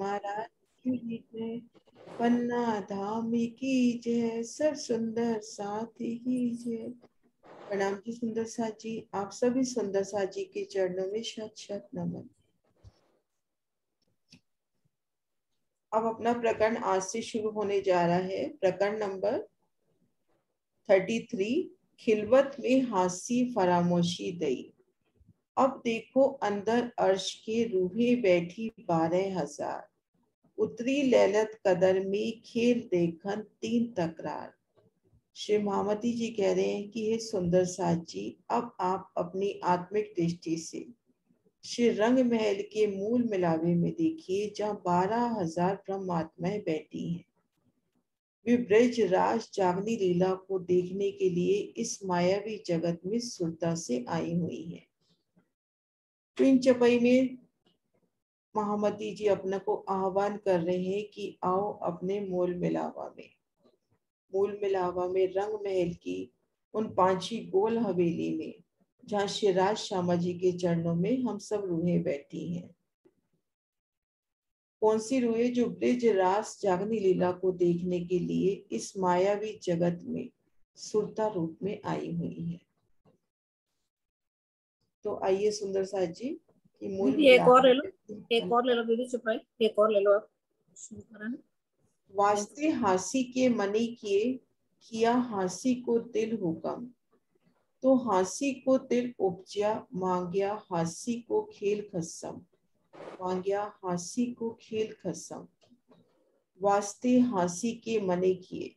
महाराज की जय, पन्ना धाम की जय, सर सुंदर साथी की जय। प्रणाम जी सुंदर साथ जी, आप सभी सुंदर साथ जी के चरणों में शत शत नमन। अब अपना प्रकरण आज से शुरू होने जा रहा है। प्रकरण नंबर 33, खिलवत में हासी फरामोशी दई। अब देखो अंदर अर्श के रूहे बैठी 12,000, उतरी लैलत कदर में खेल देखन 3 तकरार। श्री महामती जी कह रहे हैं कि हे सुंदर साथ जी, अब आप अपनी आत्मिक दृष्टि से श्री रंग महल के मूल मिलावे में देखिए, जहाँ 12,000 ब्रह्मात्माएं बैठी हैं। वे ब्रज राज जागनी लीला को देखने के लिए इस मायावी जगत में सुरता से आई हुई हैं। तो इन चपई में महामती जी अपने को आह्वान कर रहे हैं कि आओ अपने मूल मिलावा में रंग महल की उन 5 गोल हवेली में, जहाँ शिवराज श्यामा जी के चरणों में हम सब रूहें बैठी हैं। कौन सी रूहें? जो ब्रज रास जागनी लीला को देखने के लिए इस मायावी जगत में सुरता रूप में आई हुई है। तो आइए सुंदर साथ जी की मूल दीदी एक और ले लो, एक और ले लो दीदी, चुप रही, एक और ले लो आप। वास्ते हासी के मनी किए, किया हासी को दिल हुक्म, तो हासी को दिल उपजा, मांग्या हासी को खेल खसम, मांग्या हासी को खेल खसम। वास्ते हासी के मने किए।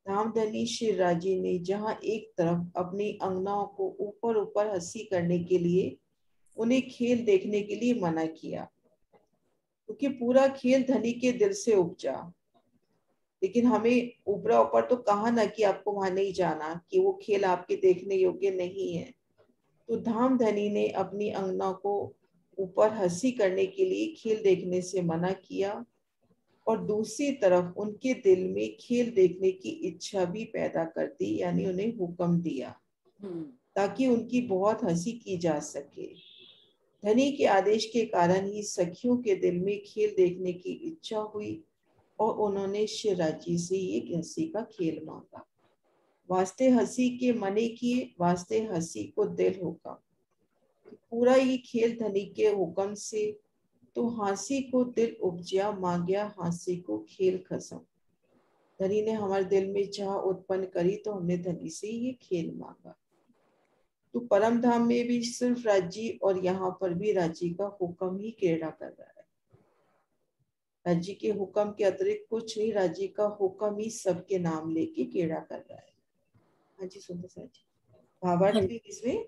धामधनी श्री राजी ने जहाँ एक तरफ अपनी अंगनाओं को ऊपर ऊपर हंसी करने के लिए उन्हें खेल देखने के लिए मना किया, क्योंकि पूरा खेल धनी के दिल से उपजा। लेकिन हमें ऊपरा ऊपर तो कहा ना कि आपको वहां नहीं जाना, कि वो खेल आपके देखने योग्य नहीं है। तो धामधनी ने अपनी अंगना को ऊपर हंसी करने के लिए खेल देखने से मना किया, और दूसरी तरफ उनके दिल में खेल देखने की इच्छा भी पैदा कर दी, यानी उन्हें हुक्म दिया ताकि उनकी बहुत हंसी की जा सके। धनी के आदेश के कारण ही सखियों के दिल में खेल देखने की इच्छा हुई और उन्होंने शिवराजी से ये हंसी का खेल मांगा। वास्ते हंसी के मने किए, वास्ते हंसी को दिल हुक्म। पूरा ये खेल धनी के हुक्म से, तो हासी को दिल उपजा, मांग्या हासी को खेल खसम। धनी ने हमारे दिल में चाह उत्पन्न करी, तो हमने धनी से ये खेल मांगा। तो परम धाम में भी सिर्फ राज्य और यहाँ पर भी राज्य का हुक्म ही क्रीड़ा कर रहा है। राज्य के हुक्म के अतिरिक्त कुछ नहीं, राज्य का हुक्म ही सबके नाम लेके क्रीड़ा कर रहा है। हाँ जी सुंदर साथ जी, भावार्थ भी इसमें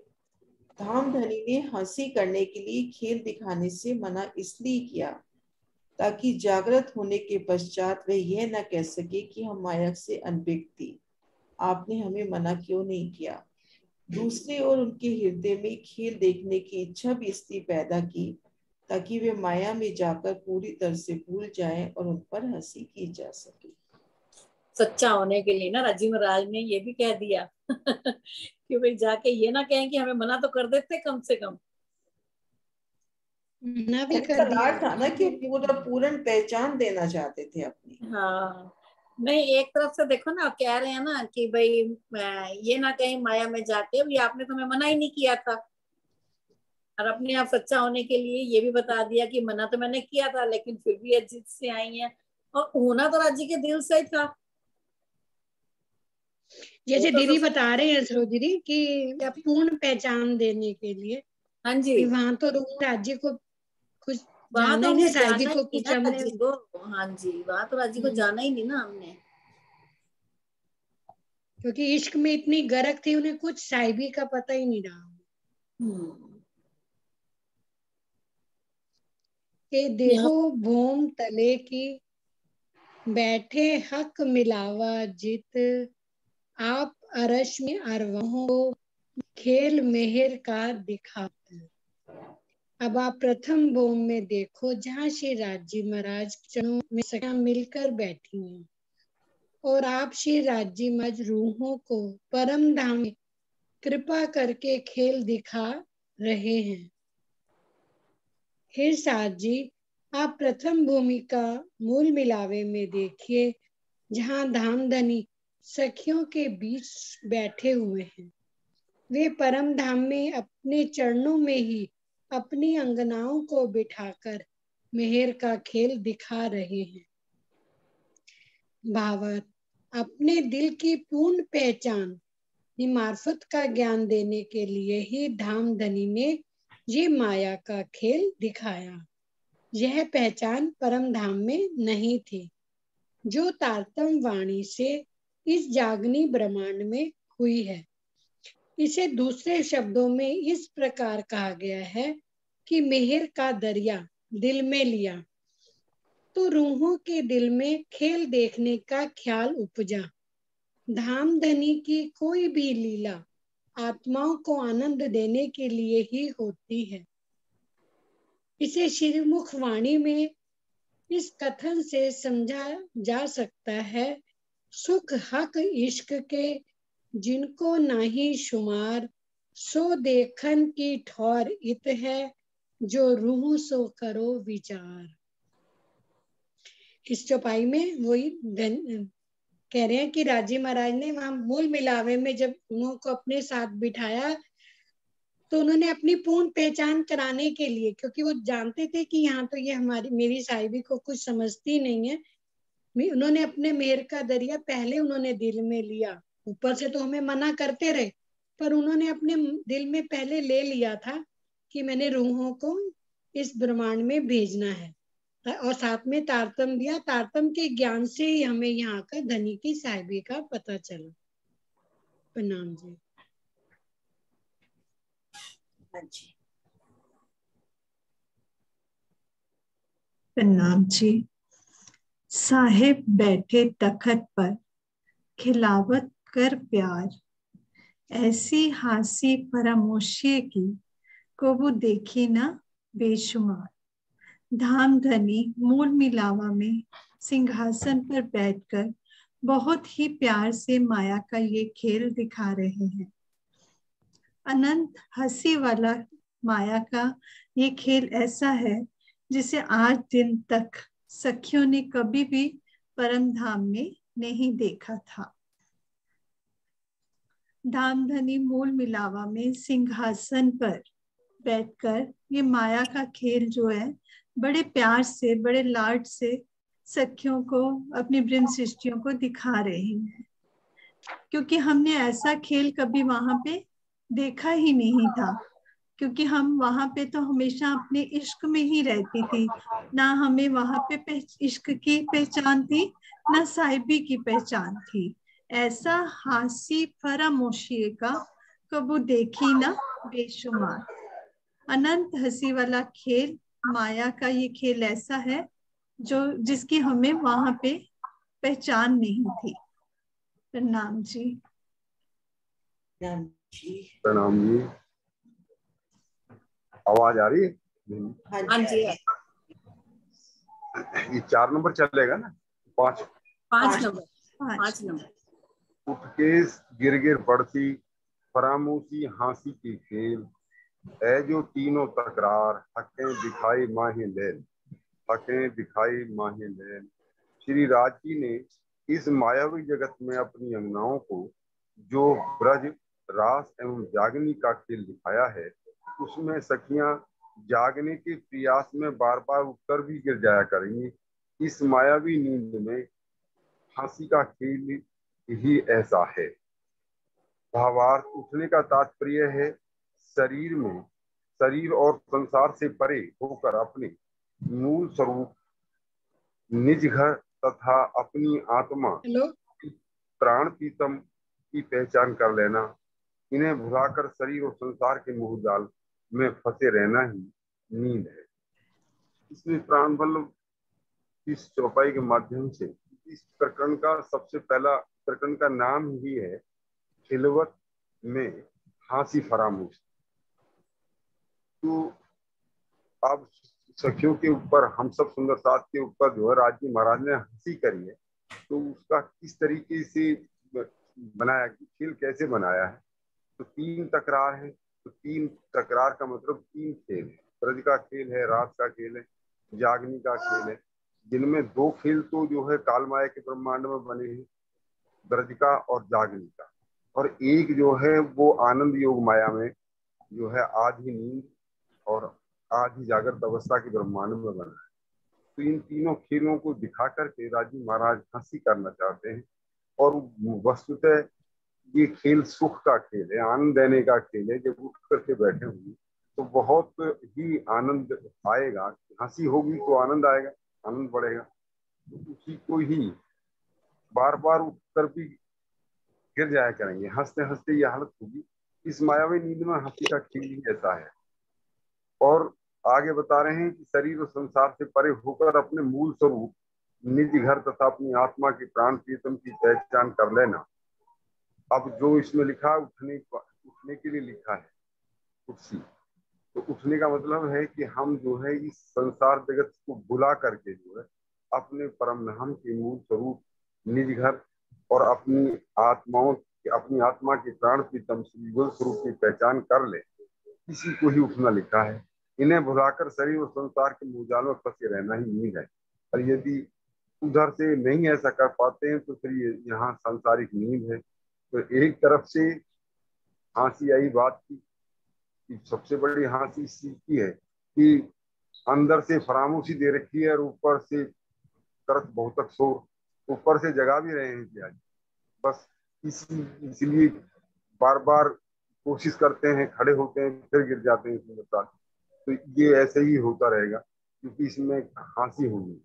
धामधनी ने हंसी करने के लिए खेल दिखाने से मना इसलिए किया ताकि जागृत होने के पश्चात वह यह न कह सके कि हम माया से अनभिज्ञ थी, आपने हमें मना क्यों नहीं किया। दूसरी ओर उनके हृदय में खेल देखने की इच्छा भी इसलिए पैदा की ताकि वे माया में जाकर पूरी तरह से भूल जाएं और उन पर हंसी की जा सके। सच्चा होने के लिए ना राजीव महाराज ने ये भी कह दिया कि भाई जाके ये ना कहें कि हमें मना तो कर देते कम से कम। ना भी कर दिया था ना कि पूरा पूर्ण पहचान देना चाहते थे अपनी। हाँ नहीं, एक तरफ से देखो ना, कह रहे हैं ना कि भाई ये ना कहीं माया में जाके, भी आपने तो हमें मना ही नहीं किया था, और अपने आप सच्चा होने के लिए ये भी बता दिया कि मना तो मैंने किया था, लेकिन फिर भी जिद से आई है, और होना तो राज्य के दिल से ही था। जैसे दीदी बता रहे हैं सरोजिनी कि पूर्ण पहचान देने के लिए। हाँ जी, वहां तो राज्य को कुछ वहां जाना तो ही नहीं, हमने साई जी जाना को ही नहीं कुछ ना हमने। राज्य को। हाँ जी, वहां तो राज्य को जाना ही नहीं ना हमने, क्योंकि इश्क में इतनी गरक थी, उन्हें कुछ साहिबी का पता ही नहीं रहा। के देखो भूम तले की, बैठे हक मिलावा जित, आप अरश में अरवाहों खेल मेहर का दिखाते। अब आप प्रथम भूम में देखो, जहाँ श्री राज्य महाराज चरणों में सखियां मिलकर बैठी हैं, और आप श्री राज्य महाराज रूहों को परम धाम में कृपा करके खेल दिखा रहे हैं। हे साथ जी, आप प्रथम भूमिका मूल मिलावे में देखिए, जहां धामधनी सखियों के बीच बैठे हुए हैं। वे परम धाम में अपने चरणों में ही अपनी अंगनाओं को बिठाकर मेहर का खेल दिखा रहे हैं। भावार्थ, अपने दिल की पूर्ण पहचान मार्फत का ज्ञान देने के लिए ही धामधनी ने ये माया का खेल दिखाया। यह पहचान परम धाम में नहीं थी, जो तारतम वाणी से इस जागनी ब्रह्मांड में हुई है। इसे दूसरे शब्दों में इस प्रकार कहा गया है कि मेहर का दरिया दिल में लिया तो रूहों के दिल में खेल देखने का ख्याल उपजा। धामधनी की कोई भी लीला आत्माओं को आनंद देने के लिए ही होती है। इसे श्रीमुख वाणी में इस कथन से समझा जा सकता है, सुख हक इश्क के जिनको नाही शुमार, सो देखन की ठौर इत है, जो रूह सो करो विचार। इस चौपाई में वही कह रहे हैं कि राजी महाराज ने वहां मूल मिलावे में जब उनको अपने साथ बिठाया तो उन्होंने अपनी पूर्ण पहचान कराने के लिए, क्योंकि वो जानते थे कि यहाँ तो ये मेरी साहिबी को कुछ समझती नहीं है, उन्होंने अपने मेहर का दरिया पहले उन्होंने दिल में लिया। ऊपर से तो हमें मना करते रहे, पर उन्होंने अपने दिल में पहले ले लिया था कि मैंने रूहों को इस ब्रह्मांड में भेजना है, और साथ में तारतम दिया। तारतम के ज्ञान से ही हमें यहाँ का धनी की साहिबी का पता चला। प्रणाम जी। हाँ जी, प्रणाम जी। साहेब बैठे तखत पर खिलावत कर प्यार, ऐसी हासी फरामोशी की को वो देखी ना बेशुमार। धामधनी मूल मिलावा में सिंहासन पर बैठकर बहुत ही प्यार से माया का ये खेल दिखा रहे हैं। अनंत हंसी वाला माया का ये खेल ऐसा है जिसे आज दिन तक सखियों ने कभी भी परम धाम में नहीं देखा था। धामधनी मूल मिलावा में सिंहासन पर बैठकर ये माया का खेल जो है बड़े प्यार से, बड़े लाड से सखियों को, अपनी ब्रह्म सृष्टियों को दिखा रहे हैं, क्योंकि हमने ऐसा खेल कभी वहां पे देखा ही नहीं था। क्योंकि हम वहां पे तो हमेशा अपने इश्क में ही रहती थी, ना हमें वहां पे इश्क की पहचान थी, ना साहिबी की पहचान थी। ऐसा हासी फरामोशी का कबू देखी ना बेशुमार। अनंत हंसी वाला खेल, माया का ये खेल ऐसा है जो जिसकी हमें वहां पे पहचान नहीं थी। प्रणाम जी। प्रणाम जी। प्रणाम जी। आवाज आ रही है? हाँ जी। ये 4 नंबर चलेगा ना? 5 नंबर। उठ के गिर गिर पड़ती फरामोशी हासी की खेल, है जो तीनों तकरार, हकें दिखाई माहे लैल, हकें दिखाई माहे लैल। श्री राज जी ने इस मायावी जगत में अपनी अंगनाओं को जो ब्रज रास एवं जागनी का खेल दिखाया है, उसमें सखियां जागने के प्रयास में बार बार उठकर भी गिर जाया करेंगी। इस मायावी नींद में हंसी का खेल ही ऐसा है। भावार्थ, उठने का तात्पर्य है शरीर और संसार से परे होकर अपने मूल स्वरूप, निज घर तथा अपनी आत्मा प्राण प्रीतम की पहचान कर लेना। इन्हें भुलाकर शरीर और संसार के मोह जाल में फंसे रहना ही नींद है। इसमें प्राण वल्लभ इस चौपाई के माध्यम से इस प्रकरण का सबसे पहला प्रकरण का नाम ही है खिलवत में हासी फरामोश। तो अब सखियों के ऊपर, हम सब सुंदर साथ के ऊपर जो है राजी महाराज ने हंसी करी है, तो उसका किस तरीके से बनाया, खेल कैसे बनाया है। तो 3 तकरार है, तो 3 तकरार का मतलब 3 खेल है। ब्रज का खेल है, रात का खेल है, जागनी का खेल है, जिनमें दो खेल तो जो है कालमाया के ब्रह्मांड में बने हैं, ब्रज का और जागनी का, और एक जो है वो आनंद योग माया में जो है आधी नींद और आधी जागृत अवस्था के ब्रह्मांड में बना है। तो इन तीनों खेलों को दिखा करके राजी महाराज हंसी करना चाहते हैं, और वस्तुतः ये खेल सुख का खेल है, आनंद देने का खेल है। जब उठ करके बैठे होंगे तो बहुत ही आनंद आएगा, हंसी होगी तो आनंद आएगा, आनंद बढ़ेगा। तो उसी को ही बार बार उठकर भी गिर जाया करेंगे, हंसते हंसते ये हालत होगी। इस मायावी नींद में हंसी का खेल ही ऐसा है। और आगे बता रहे हैं कि शरीर और संसार से परे होकर अपने मूल स्वरूप निज घर तथा अपनी आत्मा की प्राण प्रीतम की पहचान कर लेना। अब जो इसमें लिखा उठने के लिए लिखा है कुर्सी, तो उठने का मतलब है कि हम जो है इस संसार जगत को भुला करके जो है अपने परम धाम के मूल स्वरूप निज घर और अपनी आत्मा के प्राण प्रीतम श्री गुरु स्वरूप की पहचान कर ले, इसी को ही उठना लिखा है। इन्हें भुलाकर शरीर और संसार के मूलजाल में फंसे रहना ही नींद है। और यदि उधर से नहीं ऐसा कर पाते हैं तो फिर यहाँ सांसारिक नींद है। तो एक तरफ से हंसी आई बात की सबसे बड़ी हंसी इस चीज की है कि अंदर से फरामोशी दे रखी है और ऊपर से करत बहुत शोर, ऊपर से जगा भी रहे हैं कि आज बस इसलिए बार बार कोशिश करते हैं, खड़े होते हैं, फिर गिर जाते हैं इसमें बता। तो ये ऐसे ही होता रहेगा क्योंकि इसमें हंसी होगी,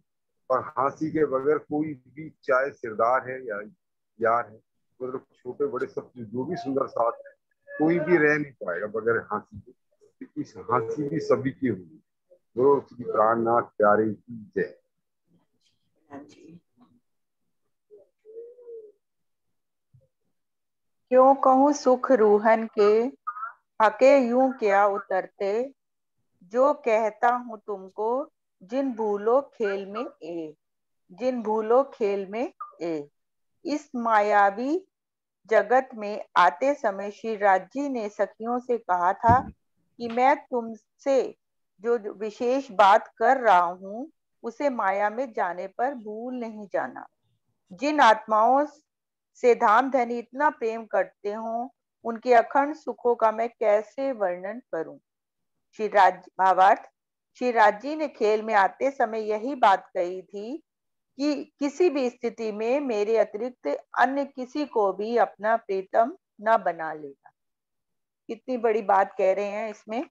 और हंसी के बगैर कोई भी, चाहे सिरदार है या यार है, मतलब छोटे बड़े सब जो भी सुंदर साथ है, कोई भी रह नहीं पाएगा बगैर हंसी के। इस हंसी भी सभी की होगी। गुरु श्री प्राणनाथ प्यारे की जय। क्यों कहूँ सुख रूहन के, हके यूं क्या उतरते, जो कहता हूँ तुमको जिन भूलो खेल में ए, जिन भूलो खेल में ए। इस मायावी जगत में आते समय श्री राज जी ने सखियों से कहा था कि मैं तुमसे जो विशेष बात कर रहा हूँ उसे माया में जाने पर भूल नहीं जाना। जिन आत्माओं से धाम धनी इतना प्रेम करते हो उनके अखंड सुखों का मैं कैसे वर्णन करूं। भावार्थ, श्री राज जी ने खेल में आते समय यही बात कही थी कि किसी भी स्थिति में मेरे अतिरिक्त अन्य किसी को भी अपना प्रीतम न बना लेना। कितनी बड़ी बात कह रहे हैं इसमें।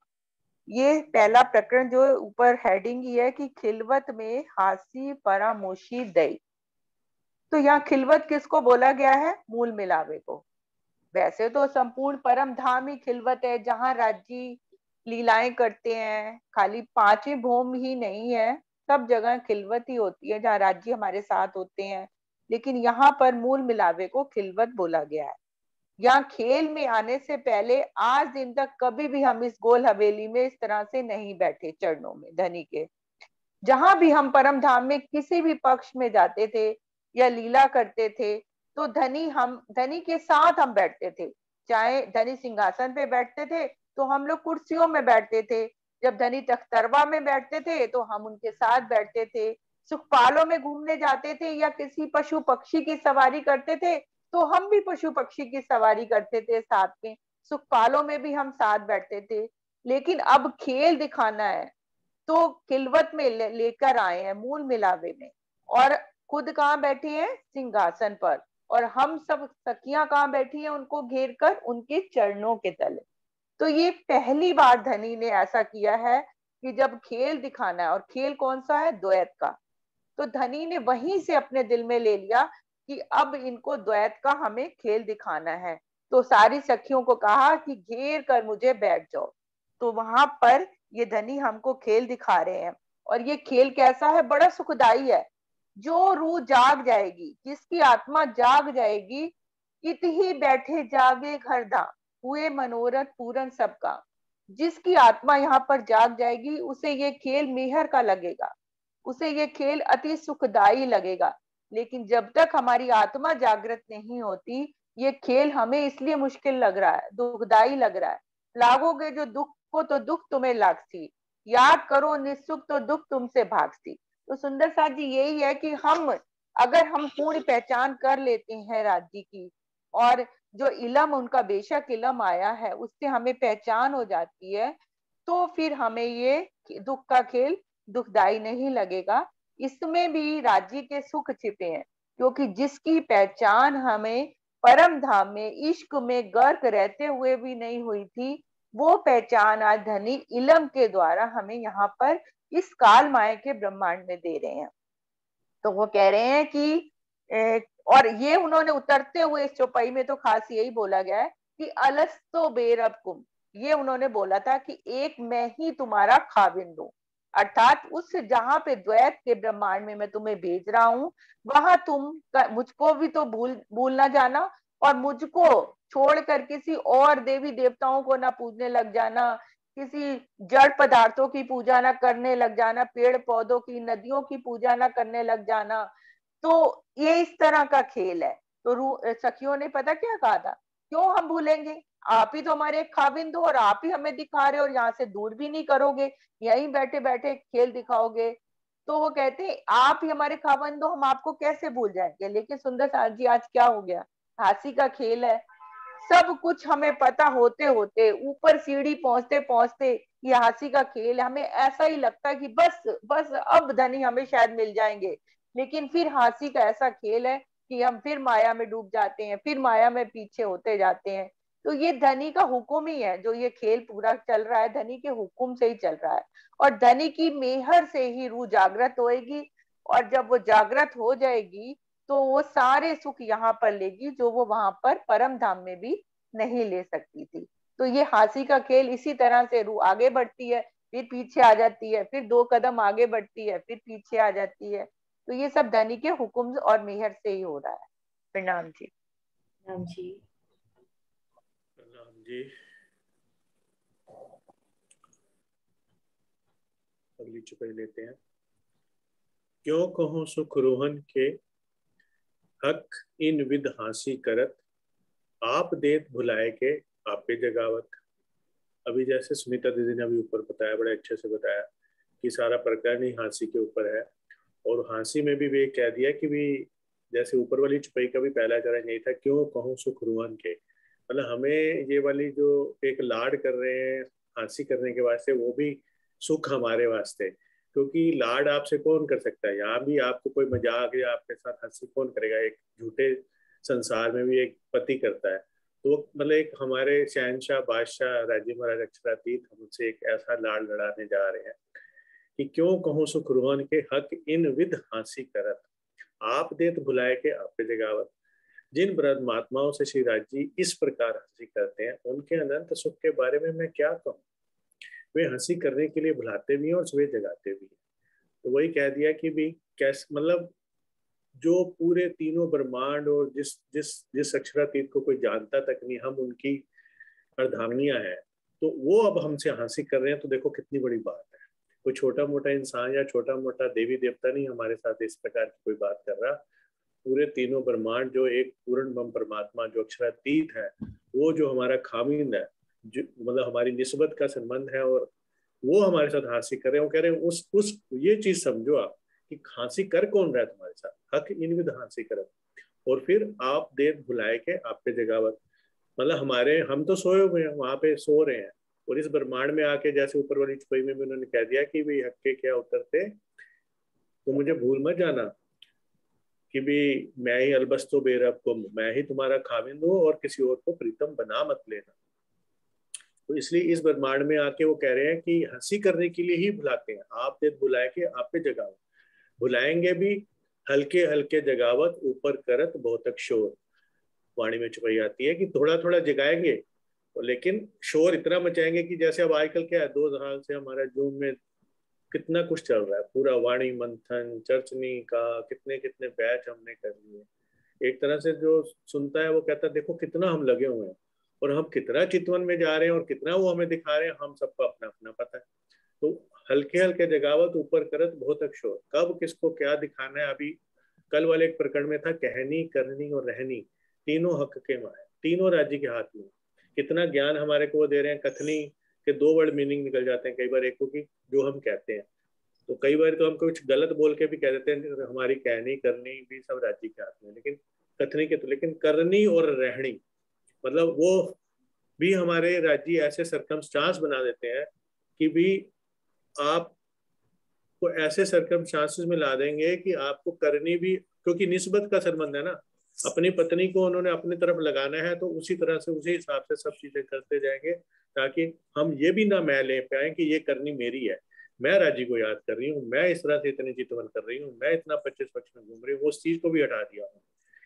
ये पहला प्रकरण जो ऊपर हेडिंग ही है कि खिलवत में हासी परामोशी दई। तो यहाँ खिलवत किसको बोला गया है? मूल मिलावे को। वैसे तो संपूर्ण परम धाम ही खिलवत है, जहाँ राज्य लीलाएं करते हैं। खाली पांचवी भूम ही नहीं है, सब जगह खिलवत ही होती है जहाँ राज्य हमारे साथ होते हैं। लेकिन यहाँ पर मूल मिलावे को खिलवत बोला गया है। यहाँ खेल में आने से पहले आज दिन तक कभी भी हम इस गोल हवेली में इस तरह से नहीं बैठे चरणों में धनी के। जहां भी हम परम धाम में किसी भी पक्ष में जाते थे या लीला करते थे तो धनी के साथ हम बैठते थे। चाहे धनी सिंहासन पे बैठते थे तो हम लोग कुर्सियों में बैठते थे, जब धनी तख्तरवा में बैठते थे तो हम उनके साथ बैठते थे, सुखपालों में घूमने जाते थे या किसी पशु पक्षी की सवारी करते थे तो हम भी पशु पक्षी की सवारी करते थे साथ में, सुखपालों में भी हम साथ बैठते थे। लेकिन अब खेल दिखाना है तो खिलवत में लेकर आए हैं मूल मिलावे में, और खुद कहाँ बैठी है? सिंहासन पर। और हम सब सखियां कहाँ बैठी हैं? उनको घेर कर उनके चरणों के तले। तो ये पहली बार धनी ने ऐसा किया है कि जब खेल दिखाना है, और खेल कौन सा है? द्वैत का। तो धनी ने वहीं से अपने दिल में ले लिया कि अब इनको द्वैत का हमें खेल दिखाना है। तो सारी सखियों को कहा कि घेर कर मुझे बैठ जाओ। तो वहां पर ये धनी हमको खेल दिखा रहे हैं, और ये खेल कैसा है? बड़ा सुखदाई है। जो रूह जाग जाएगी, जिसकी आत्मा जाग जाएगी, कित ही बैठे जागे घरदा, हुए मनोरथ पूरन सबका। जिसकी आत्मा यहाँ पर जाग जाएगी उसे ये खेल मेहर का लगेगा, उसे ये खेल अति सुखदाई लगेगा। लेकिन जब तक हमारी आत्मा जागृत नहीं होती ये खेल हमें इसलिए मुश्किल लग रहा है, दुखदाई लग रहा है। लागोगे जो दुख को तो दुख तुम्हें लागसी। याद करो निःसुख तो दुख तुमसे भागती। तो सुंदर साथ जी यही है कि अगर हम पूरी पहचान कर लेते हैं राज्य की, और जो इलम उनका बेशक इलम आया है उससे हमें पहचान हो जाती है, तो फिर हमें ये दुख का खेल दुखदाई नहीं लगेगा। इसमें भी राज्य के सुख छिपे हैं, क्योंकि जिसकी पहचान हमें परम धाम में इश्क में गर्क रहते हुए भी नहीं हुई थी, वो पहचान आज धनी इलम के द्वारा हमें यहाँ पर इस काल माया के ब्रह्मांड में दे रहे हैं। तो वो कह रहे हैं कि और ये उन्होंने उतरते हुए इस चौपाई में तो खास यही बोला गया है कि अलस्तो बेरबकुम, ये उन्होंने बोला था कि एक मैं ही तुम्हारा खाविंद हूं, अर्थात उस जहां पे द्वैत के ब्रह्मांड में मैं तुम्हें भेज रहा हूं, वहां तुम मुझको भी तो भूल ना जाना, और मुझको छोड़कर किसी और देवी देवताओं को ना पूजने लग जाना, किसी जड़ पदार्थों की पूजा ना करने लग जाना, पेड़ पौधों की नदियों की पूजा ना करने लग जाना। तो ये इस तरह का खेल है। तो सखियों ने पता क्या कहा था, क्यों हम भूलेंगे, आप ही तो हमारे खाविंद हो और आप ही हमें दिखा रहे हो, और यहाँ से दूर भी नहीं करोगे, यहीं बैठे बैठे खेल दिखाओगे। तो वो कहते हैं आप ही हमारे खाविंद हो, हम आपको कैसे भूल जाएंगे। लेकिन सुंदर साथ जी आज क्या हो गया, हंसी का खेल है। सब कुछ हमें पता होते होते, ऊपर सीढ़ी पहुंचते पहुंचते ये हंसी का खेल है। हमें ऐसा ही लगता है कि बस बस अब धनी हमें शायद मिल जाएंगे, लेकिन फिर हंसी का ऐसा खेल है कि हम फिर माया में डूब जाते हैं, फिर माया में पीछे होते जाते हैं। तो ये धनी का हुक्म ही है, जो ये खेल पूरा चल रहा है धनी के हुक्म से ही चल रहा है, और धनी की मेहर से ही रूह जागृत होएगी, और जब वो जागृत हो जाएगी तो वो सारे सुख यहाँ पर लेगी जो वो वहां पर परम धाम में भी नहीं ले सकती थी। तो ये हंसी का खेल इसी तरह से रूह आगे बढ़ती है, फिर पीछे आ जाती है, फिर 2 कदम आगे बढ़ती है, फिर पीछे आ जाती है। तो ये सब धनी के हुक्म और मेहर से ही हो रहा है। प्रणाम जी। प्रणाम जी। प्रणाम जी। अगली चुपाई लेते हैं। क्यों कहूं सुख रोहन के, हक इन विद हांसी करत, आप देत भुलाए के आपे जगावत। अभी जैसे सुनीता दीदी ने अभी ऊपर बताया, बड़े अच्छे से बताया कि सारा प्रकरण ही हांसी के ऊपर है, और हांसी में भी वे कह दिया कि भी जैसे ऊपर वाली चुपाई का भी पहला चरण यही था, क्यों कहूं सुख रोहन के, मतलब हमें ये वाली जो एक लाड कर रहे हैं हांसी करने के वास्ते, वो भी सुख हमारे वास्ते, क्योंकि लाड आपसे कौन कर सकता है, यहाँ भी आपको कोई मजाक या आपके साथ हंसी कौन करेगा, एक झूठे संसार में भी एक पति करता है। तो मतलब एक हमारे शहनशाह बादशाह राजीव महाराज अक्षरातीत हमसे एक ऐसा लाड लड़ाने जा रहे हैं कि क्यों कहूं सुख रोहन के, हक इन विद हांसी करत, आप देत भुलाए के आपे जगावत। जिन ब्रह्मात्माओं से श्री राज जी इस प्रकार हंसी करते हैं, उनके अनंत सुख के बारे में मैं क्या कहूँ। वे हंसी करने के लिए बुलाते भी हैं और वे जगाते भी हैं। तो वही कह दिया कि भी कैसे, मतलब जो पूरे तीनों ब्रह्मांड और जिस जिस जिस अक्षरातीत को कोई जानता तक नहीं, हम उनकी अर्धांगिनियां हैं, तो वो अब हमसे हंसी कर रहे हैं, तो देखो कितनी बड़ी बात है। कोई छोटा मोटा इंसान या छोटा मोटा देवी देवता नहीं हमारे साथ इस प्रकार की कोई बात कर रहा, पूरे तीनों ब्रह्मांड जो एक पूर्ण ब्रह्म परमात्मा जो अक्षरातीत है, वो जो हमारा खामिंद है, जो मतलब हमारी निस्बत का संबंध है, और वो हमारे साथ हंसी कर रहे हैं। वो कह रहे हैं उस ये चीज समझो आप कि हंसी कर कौन रहा है तुम्हारे साथ, हक इन विद हंसी कर, और फिर आप देर भुलाए के आप पे जगावत, मतलब हमारे हम तो सोए हुए हैं, वहां पे सो रहे हैं, और इस ब्रह्मांड में आके जैसे ऊपर वाली चुपाई में भी उन्होंने कह दिया कि भाई हक के क्या उतरते, तो मुझे भूल मत जाना कि भी मैं ही अलबस्तो बेरब कुम, मैं ही तुम्हारा खाविंद हूँ और किसी और को प्रीतम बना मत लेना। तो इसलिए इस ब्रह्मांड में आके वो कह रहे हैं कि हंसी करने के लिए ही बुलाते हैं, आप देत बुलाए के आप पे जगावत, बुलाएंगे भी हल्के हल्के जगावत, ऊपर करत बहुत शोर। वाणी में चुपाई आती है कि थोड़ा थोड़ा जगाएंगे, लेकिन शोर इतना मचाएंगे कि जैसे अब आजकल क्या है, 2 साल से हमारा जूम में कितना कुछ चल रहा है, पूरा वाणी मंथन चर्चनी का कितने कितने बैच हमने कर लिए। एक तरह से जो सुनता है वो कहता है देखो कितना हम लगे हुए हैं, और हम कितना चितवन में जा रहे हैं और कितना वो हमें दिखा रहे हैं, हम सबको अपना अपना पता है। तो हल्के हल्के जगावत, ऊपर करत बहुत अक्षोर, कब किसको क्या दिखाना है। अभी कल वाले एक प्रकरण में था, कहनी करनी और रहनी तीनों हक के माए, तीनों राज्य के हाथ में। कितना ज्ञान हमारे को दे रहे हैं, कथनी के 2 वर्ड मीनिंग निकल जाते हैं कई बार, एक को कि जो हम कहते हैं। तो कई बार तो हम कुछ गलत बोल के भी कह देते हैं, हमारी कहनी करनी भी सब राज्य के हाथ में, लेकिन कथनी के तो, लेकिन करनी और रहनी मतलब वो भी हमारे राज्य ऐसे सरकमस्टांस बना देते हैं कि भी आप को ऐसे सरकमस्टांसेस में ला देंगे कि आपको करनी भी, क्योंकि निस्बत का संबंध है ना, अपनी पत्नी को उन्होंने अपनी तरफ लगाना है, तो उसी तरह से उसी हिसाब से सब चीजें करते जाएंगे, ताकि हम ये भी ना मैं ले पाए कि ये करनी मेरी है, मैं राजी को याद कर रही हूँ, मैं इस तरह से इतनी चितवन कर रही हूँ, मैं इतना 25 पक्ष में घूम रही हूँ, उस चीज को भी हटा दिया हूँ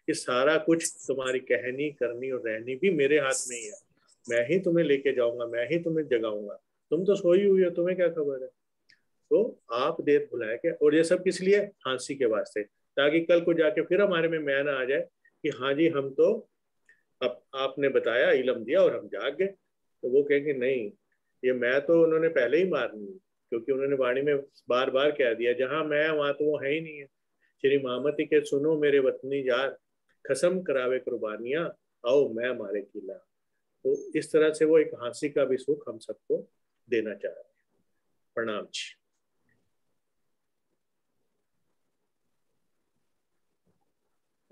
कि सारा कुछ तुम्हारी कहनी करनी और रहनी भी मेरे हाथ में ही है, मैं ही तुम्हें लेके जाऊंगा, मैं ही तुम्हें जगाऊंगा, तुम तो सोई हुई हो, तुम्हें क्या खबर है। तो आप देर भुलाए के, और ये सब किस लिए, हाँसी के वास्ते, ताकि कल को जाके फिर हमारे में मैं ना आ जाए कि हाँ जी हम तो अब आपने बताया इलम दिया और हम जाग गए, तो वो कहेंगे नहीं ये मैं तो उन्होंने पहले ही मारनी है, क्योंकि उन्होंने वाणी में बार बार कह दिया जहां मैं वहां तो वो है ही नहीं है। श्री महामती के सुनो मेरे वतनी यार, खसम करावे कुर्बानियां, आओ मैं मारे किला। तो इस तरह से वो एक हाँसी का भी सुख हम सबको देना चाह रहे हैं। प्रणाम जी।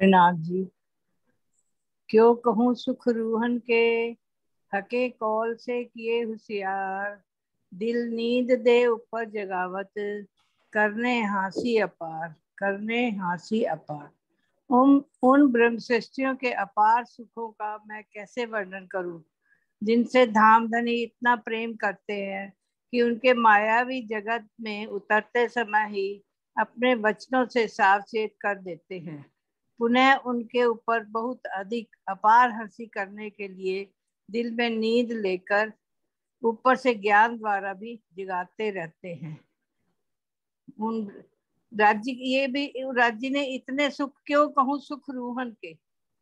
प्रणाम जी। क्यों कहूँ सुख रूहन के, हके कौल से किए होशियार, दिल नींद दे ऊपर जगावत, करने हाँसी अपार, करने हाँसी अपार। उन ब्रह्मश्रेष्ठियों के अपार सुखों का मैं कैसे वर्णन करूं, जिनसे धामधनी इतना प्रेम करते हैं कि उनके मायावी जगत में उतरते समय ही अपने वचनों से सावचेत कर देते हैं, पुनः उनके ऊपर बहुत अधिक अपार हंसी करने के लिए दिल में नींद लेकर ऊपर से ज्ञान द्वारा भी जगाते रहते हैं। उन राज्य ये भी राज्य ने इतने सुख, क्यों कहूँ सुख रूहन के,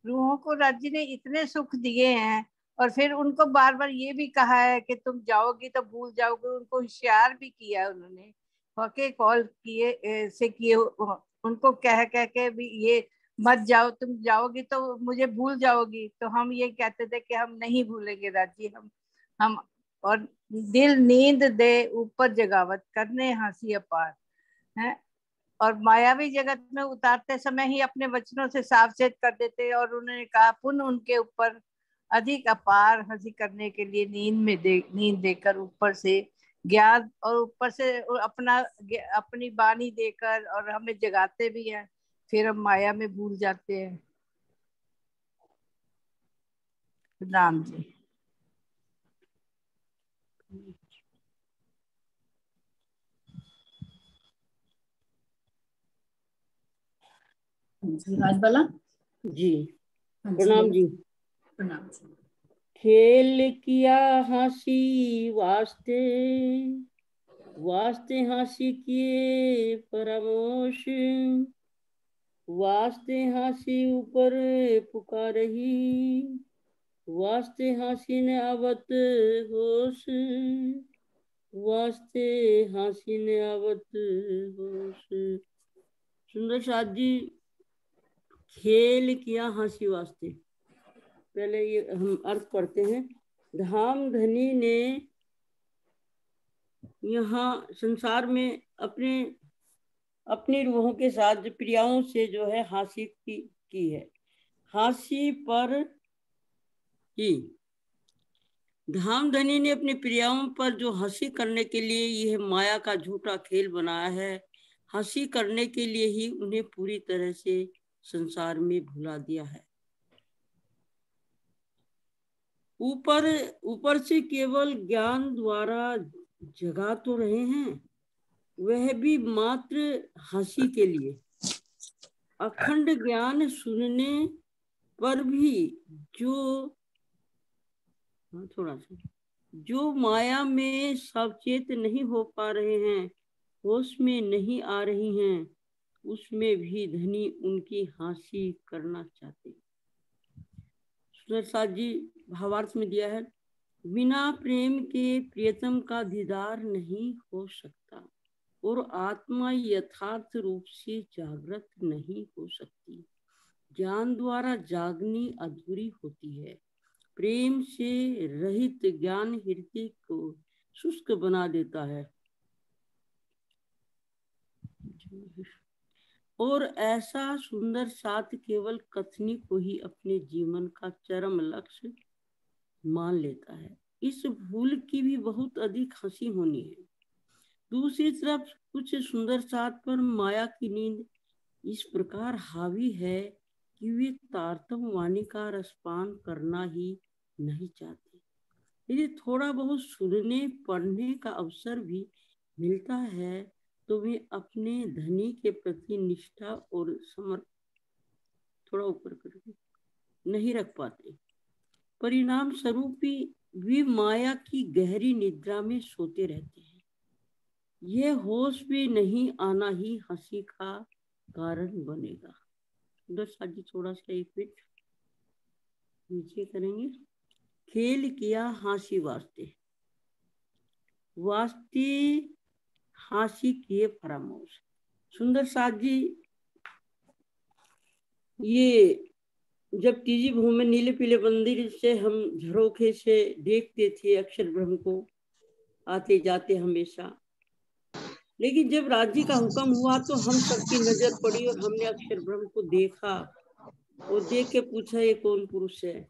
रूहों को राज्य ने इतने सुख दिए हैं, और फिर उनको बार बार ये भी कहा है कि तुम जाओगी तो भूल जाओगे, उनको होशियार भी किया है उन्होंने, वाकई कॉल किए से किए, उनको कह कह के भी ये मत जाओ, तुम जाओगी तो मुझे भूल जाओगी, तो हम ये कहते थे कि हम नहीं भूलेंगे राज्य, हम और दिल नींद दे ऊपर जगावत, करने हंसी अपार है, और मायावी जगत में उतारते समय ही अपने वचनों से सावचेत कर देते, और उन्होंने कहा पुनः उनके ऊपर अधिक अपार हंसी करने के लिए नींद देकर ऊपर से ज्ञान, और ऊपर से अपनी वाणी देकर और हमें जगाते भी हैं, फिर हम माया में भूल जाते हैं। राम जी। राजबाला जी प्रणाम जी। प्रणाम जी। खेल किया हंसी वास्ते, वास्ते हंसी किए परमोश, वास्ते हंसी ऊपर पुकारही, वास्ते हंसी ने आवत होश, वास्ते हंसी ने आवत होश। सुंदर साथ जी, खेल किया हंसी वास्ते, पहले ये हम अर्थ पढ़ते हैं। धाम धनी ने यहाँ संसार में अपनी रूहों के साथ प्रियाओं से जो है हंसी की है, हंसी पर की। धामधनी ने अपनी प्रियाओं पर जो हंसी करने के लिए यह माया का झूठा खेल बनाया है, हंसी करने के लिए ही उन्हें पूरी तरह से संसार में भुला दिया है। ऊपर से केवल ज्ञान द्वारा जगा तो रहे हैं, वह भी मात्र हंसी के लिए। अखंड ज्ञान सुनने पर भी जो माया में सचेत नहीं हो पा रहे हैं, होश में नहीं आ रही हैं, उसमें भी धनी उनकी हंसी करना चाहते। सुंदर जी भावार्थ में दिया है, बिना प्रेम के प्रियतम का दीदार नहीं हो सकता, और आत्मा यथार्थ रूप से जागृत नहीं हो सकती। ज्ञान द्वारा जागनी अधूरी होती है। प्रेम से रहित ज्ञान हृदय को शुष्क बना देता है। और ऐसा सुंदर साथ केवल कथनी को ही अपने जीवन का चरम लक्ष्य मान लेता है। इस भूल की भी बहुत अधिक हंसी होनी है। दूसरी तरफ कुछ सुंदर साथ पर माया की नींद इस प्रकार हावी है कि वे तारतम वाणी का रसपान करना ही नहीं चाहते। यदि थोड़ा बहुत सुनने पढ़ने का अवसर भी मिलता है तो वे अपने धनी के प्रति निष्ठा और समर्पण थोड़ा ऊपर करके नहीं रख पाते। परिणाम स्वरूप वे माया की गहरी निद्रा में सोते रहते हैं। यह होश भी नहीं आना ही हंसी का कारण बनेगा। उधर साजी थोड़ा सा एक मिनट नीचे करेंगे। खेल किया हासी वास्ते, वास्ते हासी किए फरामोश। सुंदर साथ जी ये जब तीजी भूमि में नीले पीले मंदिर से हम झरोखे से देखते थे अक्षर ब्रह्म को आते जाते हमेशा, लेकिन जब राज्य का हुक्म हुआ तो हम सबकी नजर पड़ी और हमने अक्षर ब्रह्म को देखा और देख के पूछा ये कौन पुरुष है।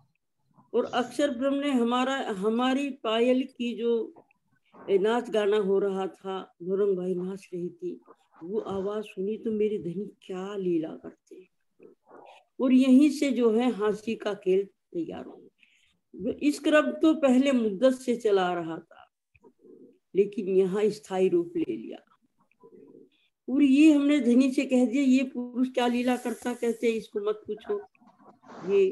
और अक्षर ब्रह्म ने हमारी पायल की जो नाच गाना हो रहा था, नौरंग भाई नाच रही थी, वो आवाज सुनी तो मेरी धनी क्या लीला करते। और यहीं से जो है हंसी का खेल तैयार हो। इस क्रम तो पहले मुद्दत से चला रहा था, लेकिन यहाँ स्थायी रूप ले लिया। और ये हमने धनी से कह दिया ये पुरुष क्या लीला करता, कहते इसको मत पूछो, ये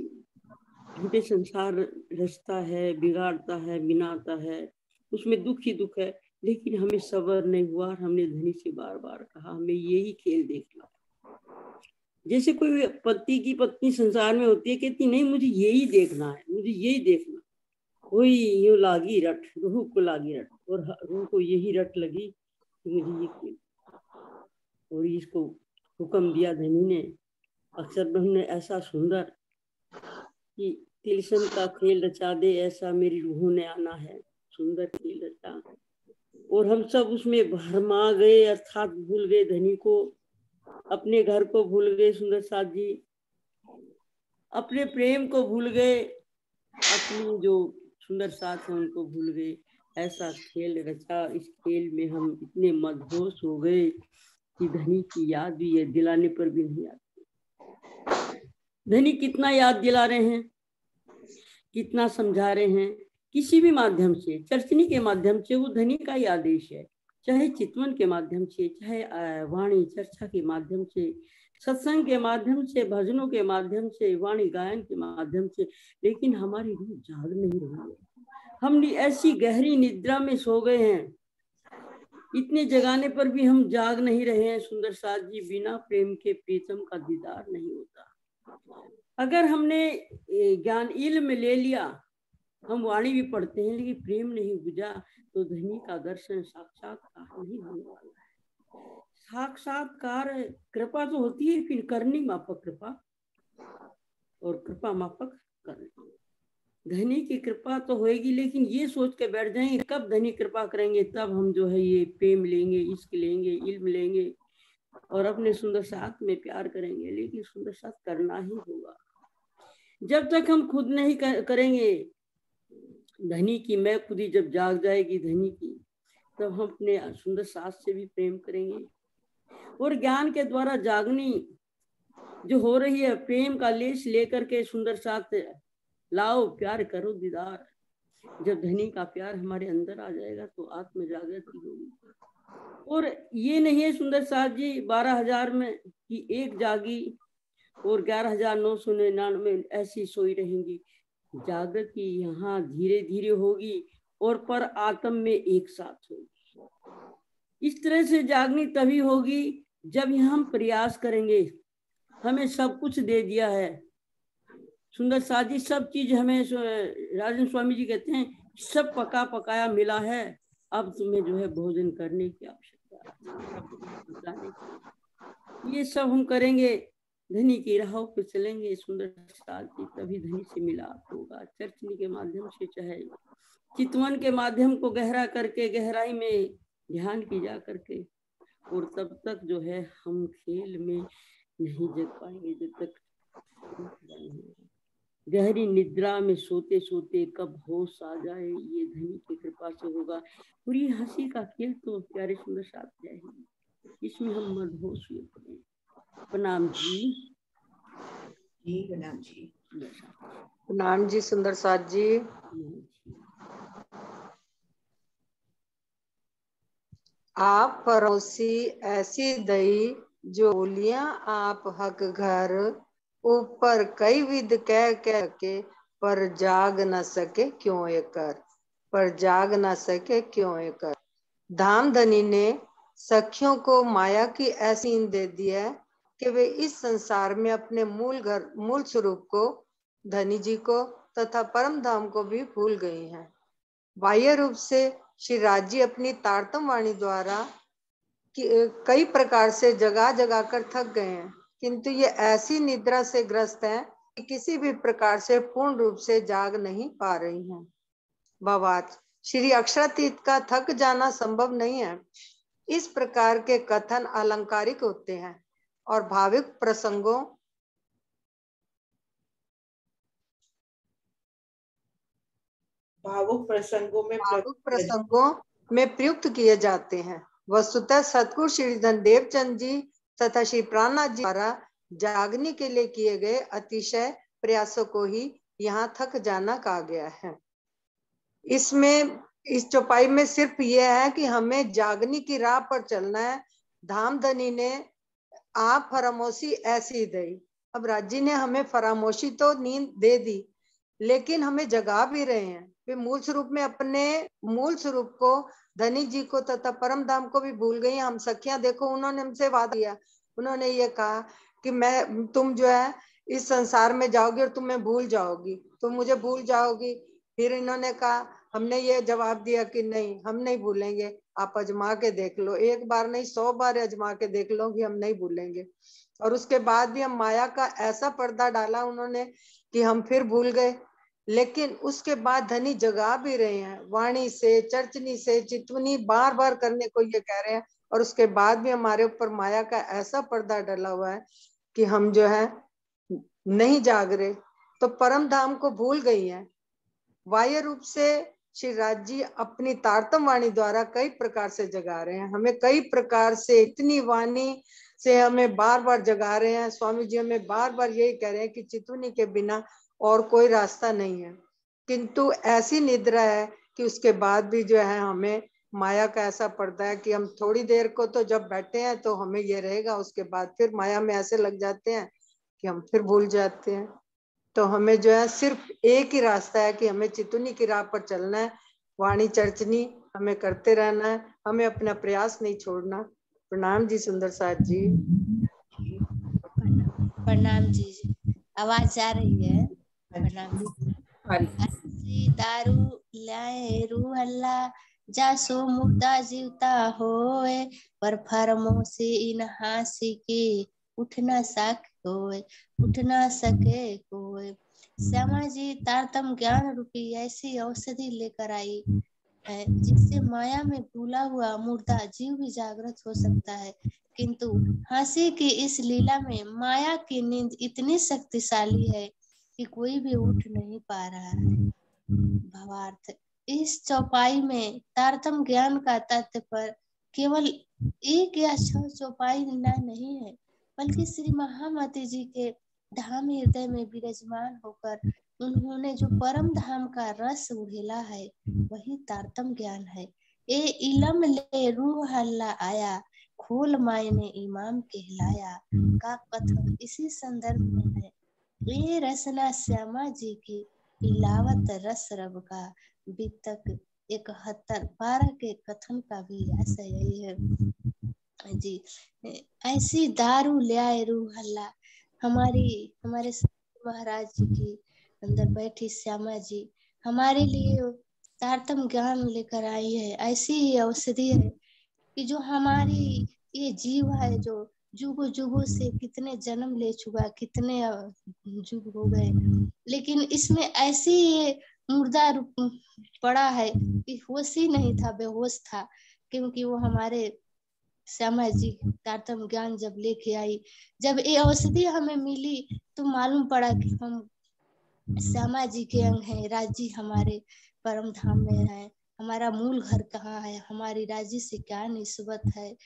झूठे संसार रचता है, बिगाड़ता है, बिनाता है, उसमें दुख ही दुख है। लेकिन हमें सब्र नहीं हुआ। हमने धनी से बार बार कहा हमें यही खेल देखना है। जैसे कोई पति की पत्नी संसार में होती है, कहती नहीं मुझे यही देखना है, मुझे यही देखना। कोई यूं लागी रट, रूह को लागी रट, और रूह को यही रट लगी कि मुझे ये खेल। और इसको हुक्म दिया धनी ने। अक्षर ब्रह्म ने ऐसा सुंदर कि तिलस्म का खेल रचा दे ऐसा मेरी रूह ने आना है, सुंदर खेल रचा। और हम सब उसमें भरमा गए, अर्थात भूल गए धनी को, अपने घर को भूल गए, सुंदर साथ जी अपने प्रेम को भूल गए, अपनी जो सुंदर साथ है उनको भूल गए। ऐसा खेल रचा। इस खेल में हम इतने मदहोश हो गए कि धनी की याद भी है दिलाने पर भी नहीं आती। धनी कितना याद दिला रहे हैं, कितना समझा रहे हैं, किसी भी माध्यम से, चर्चनी के माध्यम से, वो धनी का ही आदेश है, चाहे चितवन के माध्यम से, चाहे वाणी चर्चा के माध्यम से, सत्संग के माध्यम से, भजनों के माध्यम से, वाणी गायन के माध्यम से। लेकिन हमारी रूह जाग नहीं रही है। हम ऐसी गहरी निद्रा में सो गए हैं, इतने जगाने पर भी हम जाग नहीं रहे हैं। सुंदर साथ जी बिना प्रेम के प्रीतम का दीदार नहीं होता। अगर हमने ज्ञान इल्म ले लिया, हम वाणी भी पढ़ते हैं, लेकिन प्रेम नहीं बुझा तो धनी का दर्शन साक्षात्कार नहीं होने वाला है। साक्षात्कार कृपा तो होती है, फिर करनी मापक कृपा और कृपा मापक करनी। धनी की कृपा तो होएगी, लेकिन ये सोच के बैठ जाएंगे कब धनी कृपा करेंगे, तब हम जो है ये प्रेम लेंगे, इश्क लेंगे, इल्म लेंगे और अपने सुंदर साथ में प्यार करेंगे। लेकिन सुंदर साथ करना ही होगा। जब तक हम खुद नहीं करेंगे धनी की, मैं खुद ही जब जाग जाएगी धनी की, तब हम अपने सुंदर साथ से भी प्रेम करेंगे। और ज्ञान के द्वारा जागनी जो हो रही है, प्रेम का लेश लेकर के सुंदर साथ लाओ, प्यार करो, दीदार। जब धनी का प्यार हमारे अंदर आ जाएगा तो आत्म जागृति होगी। और ये नहीं है सुंदर साथ जी 12,000 में कि एक जागी और 11,999 ऐसी सोई रहेंगी। जागृति यहाँ धीरे धीरे होगी और पर आत्म में एक साथ होगी। इस तरह से जागनी तभी होगी जब हम प्रयास करेंगे। हमें सब कुछ दे दिया है सुंदर साथ जी, सब चीज हमें, राजन स्वामी जी कहते हैं सब पका पकाया मिला है, अब तुम्हें जो है भोजन करने की आवश्यकता है। ये सब हम करेंगे, धनी की राहों पे चलेंगे सुंदर साथ जी, तभी धनी से मिलाप होगा। चर्चनी के माध्यम से, चाहे चितवन के माध्यम को गहरा करके, गहराई में ध्यान की जा करके, और तब तक जो है हम खेल में नहीं जग पाएंगे जब तक गहरी निद्रा में सोते सोते कब होश आ जाए, ये धनी की कृपा से होगा। और ये हंसी का खेल तो प्यारे सुंदर साथ जाएगी, इसमें हम मदहोश हुए पड़े। प्रणाम जी। जी प्रणाम जी। प्रणाम जी सुंदर साथ जी। आप परोसी ऐसी दई जो बोलियां आप हक घर, ऊपर कई विध कह कह के पर जाग न सके क्यों ये कर, पर जाग न सके क्यों ये कर। धाम धनी ने सखियों को माया की ऐसी नींद दे दी है कि वे इस संसार में अपने मूल स्वरूप को, धनी जी को तथा परम धाम को भी भूल गई हैं। बाह्य रूप से श्री राजी अपनी तारतम वाणी द्वारा कई प्रकार से जगा जगा कर थक गए हैं, किंतु ये ऐसी निद्रा से ग्रस्त हैं कि किसी भी प्रकार से पूर्ण रूप से जाग नहीं पा रही हैं। भावार्थ, श्री अक्षरातीत का थक जाना संभव नहीं है। इस प्रकार के कथन अलंकारिक होते हैं और भावुक प्रसंगों में प्रयुक्त किए जाते हैं। वस्तुतः सतगुरु श्री धनदेव चंद जी तथा श्री प्राणनाथ जी द्वारा जागने के लिए किए गए अतिशय प्रयासों को ही यहाँ थक जाना कहा गया है। इसमें इस चौपाई में सिर्फ यह है कि हमें जागने की राह पर चलना है। धाम धनी ने आप फरामोशी ऐसी दी। अब राजी ने हमें फरामोशी तो नींद दे दी, लेकिन हमें जगा भी रहे हैं। वे मूल स्वरूप में अपने मूल स्वरूप को, धनी जी को तथा परम धाम को भी भूल गई। हम सखियां देखो, उन्होंने हमसे वादा किया, उन्होंने ये कहा कि तुम जो है इस संसार में जाओगी और तुम्हें भूल जाओगी, तुम मुझे भूल जाओगी। फिर इन्होंने कहा, हमने ये जवाब दिया कि नहीं, हम नहीं भूलेंगे, आप अजमा के देख लो, एक बार नहीं 100 बार अजमा के देख लो कि हम नहीं भूलेंगे। और उसके बाद भी हम माया का ऐसा पर्दा डाला उन्होंने कि हम फिर भूल गए। लेकिन उसके बाद धनी जगा भी रहे हैं, वाणी से, चर्चनी से, चितवनी बार बार करने को ये कह रहे हैं। और उसके बाद भी हमारे ऊपर माया का ऐसा पर्दा डला हुआ है कि हम जो है नहीं जाग रहे, तो परम धाम को भूल गई है। बाह्य रूप से श्री राजी अपनी तारतम वाणी द्वारा कई प्रकार से जगा रहे हैं, हमें कई प्रकार से, इतनी वाणी से हमें बार बार जगा रहे हैं। स्वामी जी हमें बार बार यही कह रहे हैं कि चितवनी के बिना और कोई रास्ता नहीं है। किंतु ऐसी निद्रा है कि उसके बाद भी जो है हमें माया का ऐसा पड़ता है कि हम थोड़ी देर को तो जब बैठे हैं तो हमें ये रहेगा, उसके बाद फिर माया में ऐसे लग जाते हैं कि हम फिर भूल जाते हैं। तो हमें जो है सिर्फ एक ही रास्ता है कि हमें चितवनी की राह पर चलना है, वाणी चर्चनी हमें करते रहना है, हमें अपना प्रयास नहीं छोड़ना। प्रणाम जी सुंदर साथ जी। प्रणाम जी। आवाज आ रही है? प्रणाम जी। दारू लाए रू हल्ला जा सो मुर्दा जीवता होए, पर फरमोशी इन हासी की उठ न सके कोई। श्यामा जी तारतम ज्ञान रूपी ऐसी औषधि लेकर आई है जिससे माया में भूला हुआ मुर्दा जीव भी जागृत हो सकता है। किंतु हंसी की इस लीला में माया की नींद इतनी शक्तिशाली है कि कोई भी उठ नहीं पा रहा है। भावार्थ, इस चौपाई में तारतम ज्ञान का तथ्य पर केवल 1 या 6 चौपाई नहीं है, बल्कि श्री महामती जी के धाम हृदय में विराजमान होकर उन्होंने जो परम धाम का रस उड़ेला है वही तारतम ज्ञान है। ए इलम ले रूह हल्ला आया, खोल मायने इमाम कहलाया का कथन इसी संदर्भ में है। ये रसना श्यामा जी की इलावत रस रब का बीतक 71 12 के कथन का भी आशय यही है जी। ऐसी दारू ले आए रूह हल्ला, हमारे महाराज जी की अंदर बैठी श्यामा जी हमारे लिए तारतम ज्ञान लेकर आई है। ऐसी ही औषधि है कि जो हमारी ये जीव है, जो जुगों जुगों से कितने जन्म ले चुका, कितने जुग हो गए, लेकिन इसमें ऐसी मुर्दा पड़ा है कि होश ही नहीं था, बेहोश था, क्योंकि वो हमारे श्यामा जी तारतम्य ज्ञान जब लेके आई, जब ये औषधि हमें मिली तो मालूम पड़ा कि हम श्यामा जी के अंग हैं, राजी हमारे परम धाम में है, हमारा मूल घर कहाँ है, हमारी राजी से क्या निस्बत है,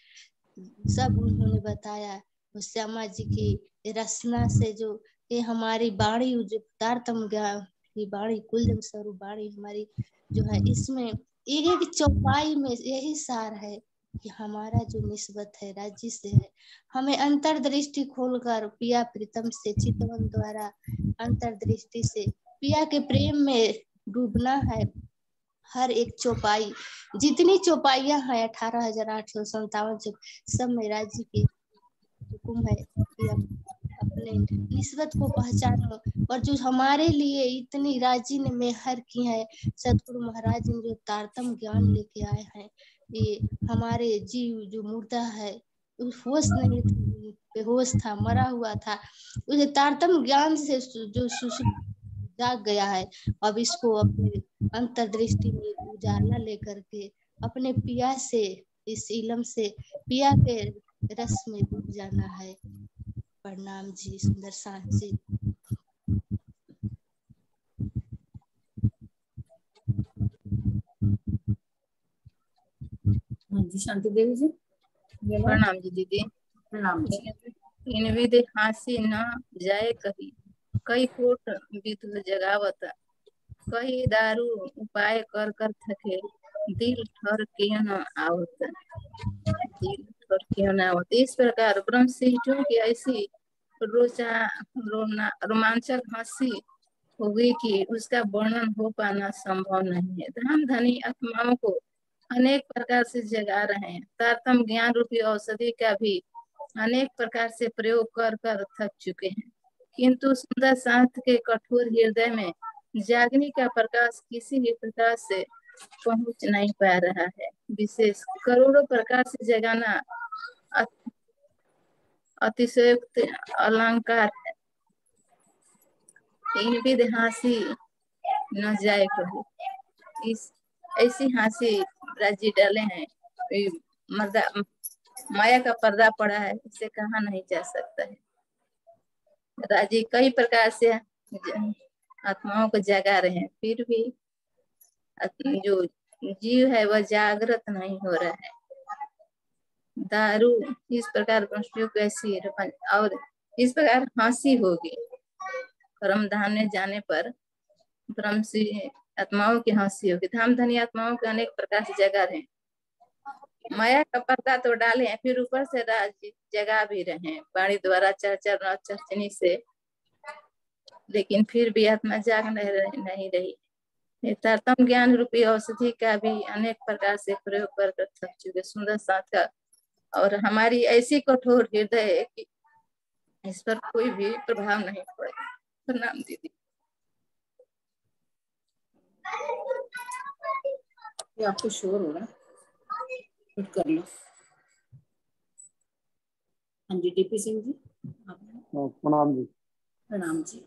सब उन्होंने बताया। श्यामा जी की रचना से जो ये हमारी वाणी, जो तारतम्य ज्ञान की वाणी, कुलजम स्वरूप वाणी हमारी जो है, इसमें एक एक चौपाई में यही सार है कि हमारा जो निस्बत है राज्य से है। हमें अंतर्दृष्टि खोलकर पिया प्रीतम से चितवन द्वारा अंतर्दृष्टि से पिया के प्रेम में डूबना है। हर एक चौपाई, जितनी चौपाइयां हैं 18,857 सब में राज्य की हुक्म है कि अपने निस्बत को पहचानो। और जो हमारे लिए इतनी राजी ने मेहर की है, सतगुरु महाराज ने जो तारतम्य ज्ञान लेके आए हैं, ये हमारे जीव जो मुर्दा है, होश नहीं था, बेहोश था, मरा हुआ था, उसे तारतम्य ज्ञान से जो जाग गया है। अब इसको अपने अंतर्दृष्टि में उजाला लेकर के अपने पिया से, इस इलम से पिया के रस में डूब जाना है। प्रणाम जी सुंदर साथ जी। हाँ जी शांति देवी जी। प्रणाम जी दीदी। प्रणाम जी। इन विध हासी न जाए कही, कई कोट विधु जगावत, कई दारू उपाय कर कर थके, दिल ठर क्यों न आवत, दिल ठर क्यों न आवत। इस प्रकार ब्रह्म सिंह की ऐसी रोमांचक हंसी हो गई कि उसका वर्णन हो पाना संभव नहीं है। धन धनी आत्माओं को अनेक प्रकार से जगा रहे हैं। तारतम्य ज्ञान रूपी औषधि का भी अनेक प्रकार से प्रयोग कर कर थक चुके हैं, किंतु सुंदर शांत के कठोर हृदय में जागने का प्रकाश किसी भी प्रकार से पहुंच नहीं पा रहा है। विशेष करोड़ों प्रकार से जगाना अतिशयोक्त अलंकार है। इन विध हंसी न जाए कहो, इस ऐसी हंसी राजी डाले हैं, माया का पर्दा पड़ा है, इसे कहा नहीं जा सकता है। राजी कई प्रकार से आत्माओं को जगा रहे हैं, फिर भी जो जीव है वह जागृत नहीं हो रहा है। दारू इस प्रकार कैसी और इस प्रकार हंसी होगी। परम धाम में जाने पर ब्रह्म से आत्माओं की हंसी होगी। धाम धनी आत्माओं के अनेक प्रकार से जगा रहे हैं, माया का पर्दा तो डाले हैं, फिर ऊपर से जगा भी रहे हैं वाणी द्वारा चर्चा चर्चनी से, लेकिन फिर भी आत्मा जाग नहीं रही। तारतम्य ज्ञान रूपी औषधि का भी अनेक प्रकार से प्रयोग कर थक चुके सुंदर साथ का, और हमारी ऐसी कठोर हृदय है कि इस पर कोई भी प्रभाव नहीं पड़ेगा। प्रणाम दीदी। ये आपको शोर हो रहा है, कर लो। हाँ जी डीपी सिंह जी। प्रणाम जी। प्रणाम जी।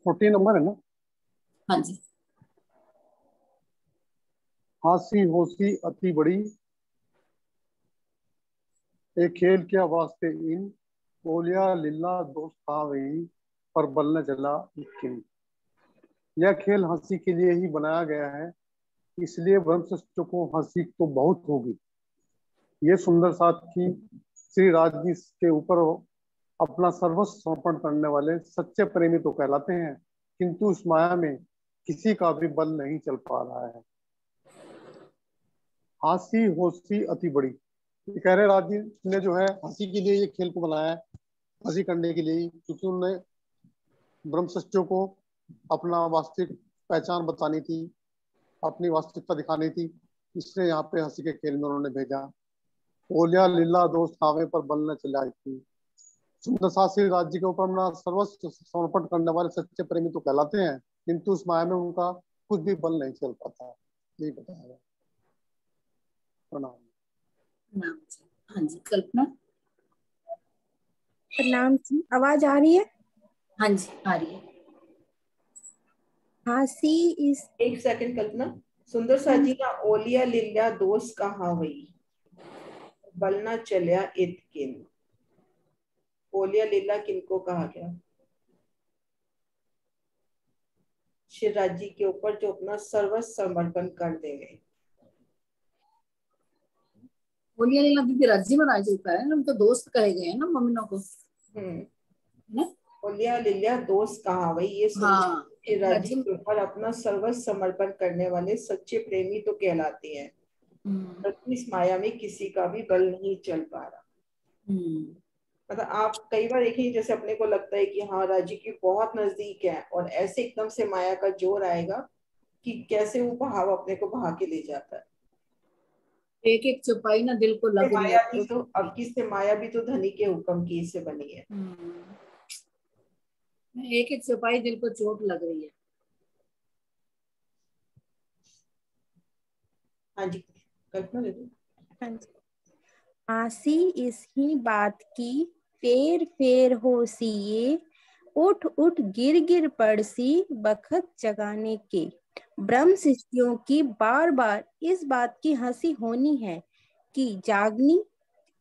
40 नंबर है ना? हाँ जी। हासी होसी अति बड़ी, एक खेल क्या वास्ते इन, बोलिया लीला दोस्त था वही, पर बल न चला किन। यह खेल हंसी के लिए ही बनाया गया है, इसलिए ब्रह्मशिष्टों को हंसी तो बहुत होगी। ये सुंदर साथ की श्री राजगी के ऊपर अपना सर्वस्व समर्पण करने वाले सच्चे प्रेमी तो कहलाते हैं, किंतु इस माया में किसी का भी बल नहीं चल पा रहा है। हासी होसी अति बड़ी, कह रहे राज जी ने जो है हंसी के लिए ये खेल को बनाया है, हंसी करने के लिए, क्योंकि उन्होंने ब्रह्मशिष्टों को अपना वास्तविक पहचान बतानी थी, अपनी वास्तविकता दिखानी थी, इसलिए यहाँ पे हंसी के खेल में उन्होंने भेजा। ओलिया लीला दोस्त खावे पर बल न चला थी। सुंदर शास्त्री राज्य के ऊपर अपना सर्वस्व समर्पण करने वाले सच्चे प्रेमी तो कहलाते हैं, किंतु उस माया में उनका कुछ भी बल नहीं चल पाता। यही बताया। प्रणाम। हाँ जी कल्पना। प्रणाम जी, आवाज आ रही है? हाँ जी आ रही है। हासी इस एक सेकंड कल्पना, सुंदर साजी का ओलिया लीला दोस्त कहाँ हुई? बलना चलिया इत किन। बोलिया लीला किनको कहा गया? श्री राज जी के ऊपर जो अपना सर्वस्व समर्पण कर देंगे। बोलिया लीला दीदी रज्जी में राजी का है, हम तो दोस्त कहे गए हैं ना मम्मियों को। बोलिया लीला दोस्त कहा, वही ये हाँ, श्री राज जी के ऊपर अपना सर्वस्व समर्पण करने वाले सच्चे प्रेमी तो कहलाते हैं। इस माया में किसी का भी बल नहीं चल पा रहा। मतलब आप कई बार देखिए, जैसे अपने को लगता है कि हाँ राजी की बहुत नजदीक है, और ऐसे एकदम से माया का जोर आएगा कि कैसे वो बहाव अपने को बहा के ले जाता है। एक एक चौपाई ना दिल को लग रही माया है। भी तो अब किससे, माया भी तो धनी के हुक्म की से बनी है। एक एक चौपाई दिल को चोट लग रही है। हाँ जी, कल्पना दे दो। हाँ जी। आसी इसी बात की फेर फेर हो सीए, उठ उठ गिर गिर पड़सी बखत जगाने के। ब्रह्म शिष्यों की बार बार इस बात की हंसी होनी है कि जागनी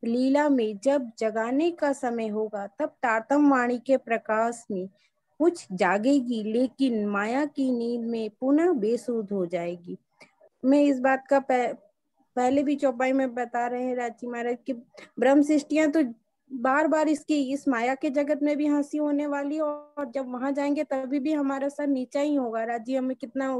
लीला में जब जगाने का समय होगा तब तारतम वाणी के प्रकाश में कुछ जागेगी, लेकिन माया की नींद में पुनः बेसुध हो जाएगी। मैं इस बात का पहले भी चौपाई में बता रहे हैं राजी महाराज कि ब्रह्म सृष्टियां तो बार बार इस माया के जगत में भी हंसी होने वाली, और जब वहां जाएंगे तभी भी हमारा सर नीचा ही होगा। राजी हमें कितना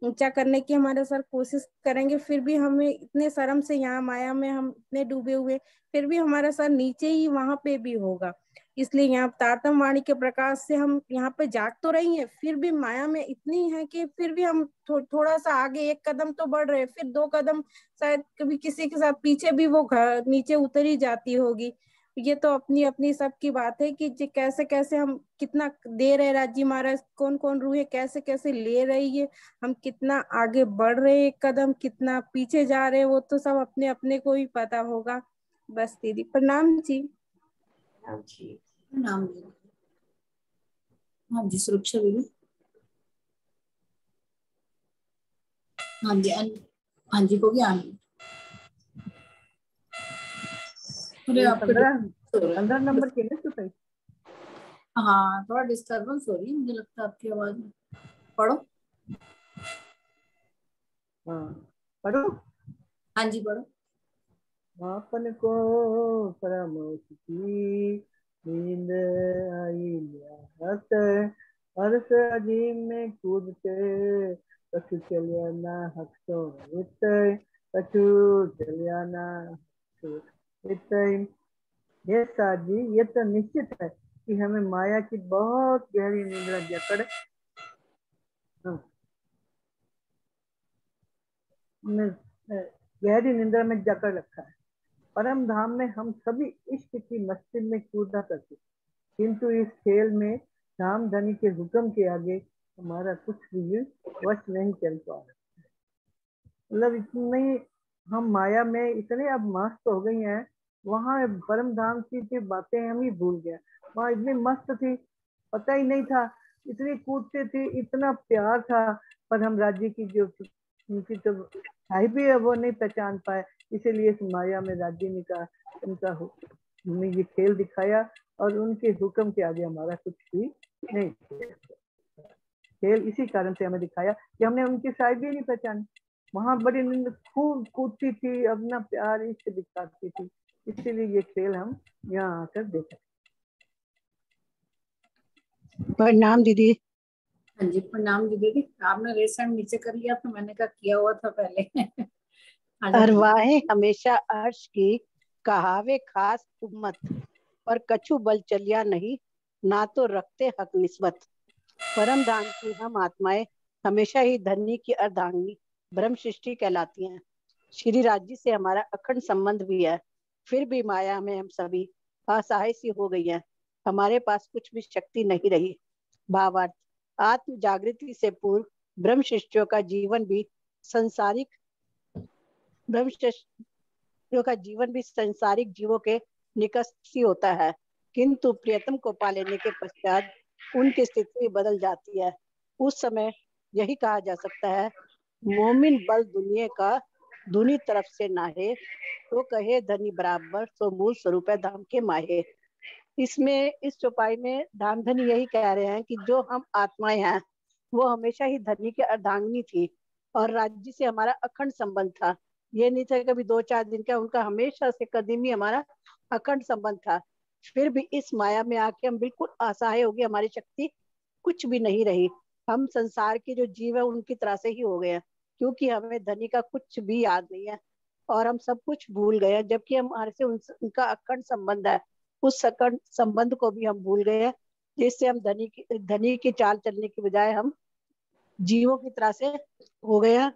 ऊंचा करने की हमारे सर कोशिश करेंगे, फिर भी हमें इतने शर्म से यहाँ माया में हम इतने डूबे हुए, फिर भी हमारा सर नीचे ही वहां पे भी होगा। इसलिए यहाँ तारतम वाणी के प्रकाश से हम यहाँ पे जाग तो रही हैं, फिर भी माया में इतनी है कि फिर भी हम थोड़ा सा आगे एक कदम तो बढ़ रहे हैं, फिर 2 कदम शायद कभी किसी के साथ पीछे भी वो घर नीचे उतर ही जाती होगी। ये तो अपनी अपनी सबकी बात है कि कैसे कैसे हम कितना दे रहे राजी महाराज, कौन कौन रूहे कैसे कैसे ले रही है, हम कितना आगे बढ़ रहे एक कदम, कितना पीछे जा रहे हैं, वो तो सब अपने अपने को ही पता होगा। बस दीदी प्रणाम जी। प्रणाम जी। प्रणाम जी। हाँ जी सुरक्षा दीदी। हाँ जी हाँ जी को भी आनी। अरे आपके 15 नंबर के ना तो हाँ थोड़ा डिस्टर्बेंस हो रही है, मुझे लगता है आपकी आवाज में। पढ़ो। हाँ पढ़ो। हाँ जी पढ़ो। आपन को परम की नींद आई हत हर्ष अजीम में कूदते, कछु चलिया ना हक तो वित, कछु चलिया ना वित। ये साजी ये तो निश्चित है कि हमें माया की बहुत गहरी निद्रा जकड़ गहरी निद्रा में जकड़ रखा है। परम धाम में हम सभी इश्क की मस्ती में कूदा करते, किंतु इस खेल में धाम धनी के हुक्म के आगे हमारा कुछ भी वश नहीं चल पा रहा। मतलब इतनी हम माया में इतने अब मस्त हो गई हैं, वहाँ परम धाम की बातें हम ही भूल गए। वहाँ इतनी मस्त थी, पता ही नहीं था, इतनी कूदते थे, इतना प्यार था, पर हम राज्य की जो उनकी तो है भी है वो नहीं पहचान पाए। इसीलिए इस माया में राज्य ने कहा उनका हमने ये खेल दिखाया, और उनके हुक्म के आगे हमारा कुछ भी नहीं। खेल इसी कारण से हमें दिखाया कि हमने उनकी शायद भी नहीं पहचानी। वहां बड़ी खूब कूदती थी, अपना प्यार इश्क दिखाती थी, इसीलिए ये खेल हम यहाँ आकर देखे। प्रणाम दीदी। हाँ जी प्रणाम दीदी। आपने रेस हैंड नीचे कर लिया तो मैंने कहा किया हुआ था पहले। अरवाहें हमेशा अर्श की कहावे खास उम्मत, पर कछु बल चलिया नहीं, ना तो रखते हक निस्बत। परम धाम की हम आत्माएं हमेशा ही धन्य की अर्धांगिनी ब्रह्म सृष्टि कहलाती हैं। श्री राज्य से हमारा अखंड संबंध भी है, फिर भी माया में हम सभी असहाय सी हो गई हैं, हमारे पास कुछ भी शक्ति नहीं रही। भावार्थ, आत्म जागृति से पूर्व ब्रह्म शिष्यों का जीवन भी संसारिक जीवों के निकट ही होता है, किंतु प्रियतम को पा लेने के पश्चात उनकी स्थिति बदल जाती है। उस समय यही कहा जा सकता है, मोमिन बल दुनिया का दूनी तरफ से नाहे, तो कहे धनी बराबर, तो मूल स्वरूप है धाम के माहे। इसमें इस चौपाई में धाम धनी यही कह रहे हैं कि जो हम आत्माएं हैं वो हमेशा ही धनी के अर्धांगिनी थी और राज्य से हमारा अखंड संबंध था। ये नहीं था कभी 2-4 दिन का, उनका हमेशा से कदीमी हमारा अखंड संबंध था। फिर भी इस माया में आके हम बिल्कुल असहाय हो गए, हमारी शक्ति कुछ भी नहीं रही। हम संसार के जो जीव है उनकी तरह से ही हो गए हैं, क्योंकि हमें धनी का कुछ भी याद नहीं है और हम सब कुछ भूल गए हैं, जबकि हमारे से उनका अखंड संबंध है। उस अखंड संबंध को भी हम भूल गए हैं, जिससे हम धनी की चाल चलने की बजाय हम जीवों की तरह से हो गया,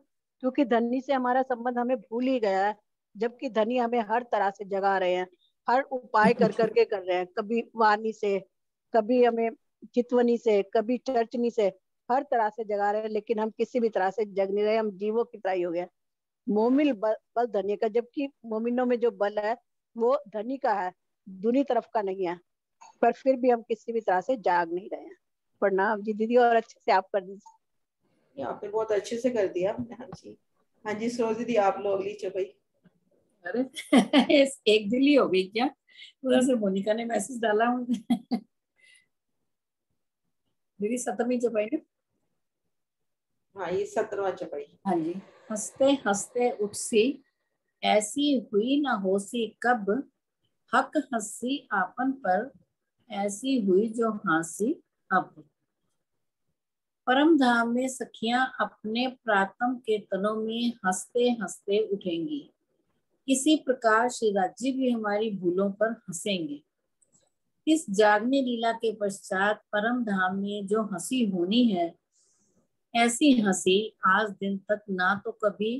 क्योंकि धनी से हमारा संबंध हमें भूल ही गया है, जबकि धनी हमें हर तरह से जगा रहे हैं, हर उपाय कर करके कर रहे हैं। कभी वाणी से, कभी हमें चितवनी से, कभी चर्चनी से, हर तरह से जगा रहे हैं, लेकिन हम किसी भी तरह से जग नहीं रहे, हम जीवों की तरह ही हो गए। मोमिल बल धनी का, जबकि मोमिनों में जो बल है वो धनी का है, दूनी तरफ का नहीं है, पर फिर भी हम किसी भी तरह से जाग नहीं रहे हैं। प्रणाम जी दीदी, और अच्छे से आप कर दीजिए। आपने बहुत अच्छे से कर दिया। हाँ जी, हाँ जी सरोज दीदी आप लो अगली चौपाई। अरे एक दिल ही हो गई क्या? उधर से मोनिका ने मैसेज डाला हूँ। दीदी 17वीं चौपाई ना? हाँ ये 17वां चौपाई। हाँ जी। हंसते हंसते उठसी, ऐसी हुई न होसी कब, हक हंसी आपन पर, ऐसी हुई जो हंसी अब। परम धाम में सखियां अपने प्रातम के तनों में हंसते हंसते उठेंगी। इसी प्रकार श्री राज्य भी हमारी भूलों पर हंसेंगे। इस जागने लीला के पश्चात परम धाम में जो हंसी होनी है, ऐसी हंसी आज दिन तक ना तो कभी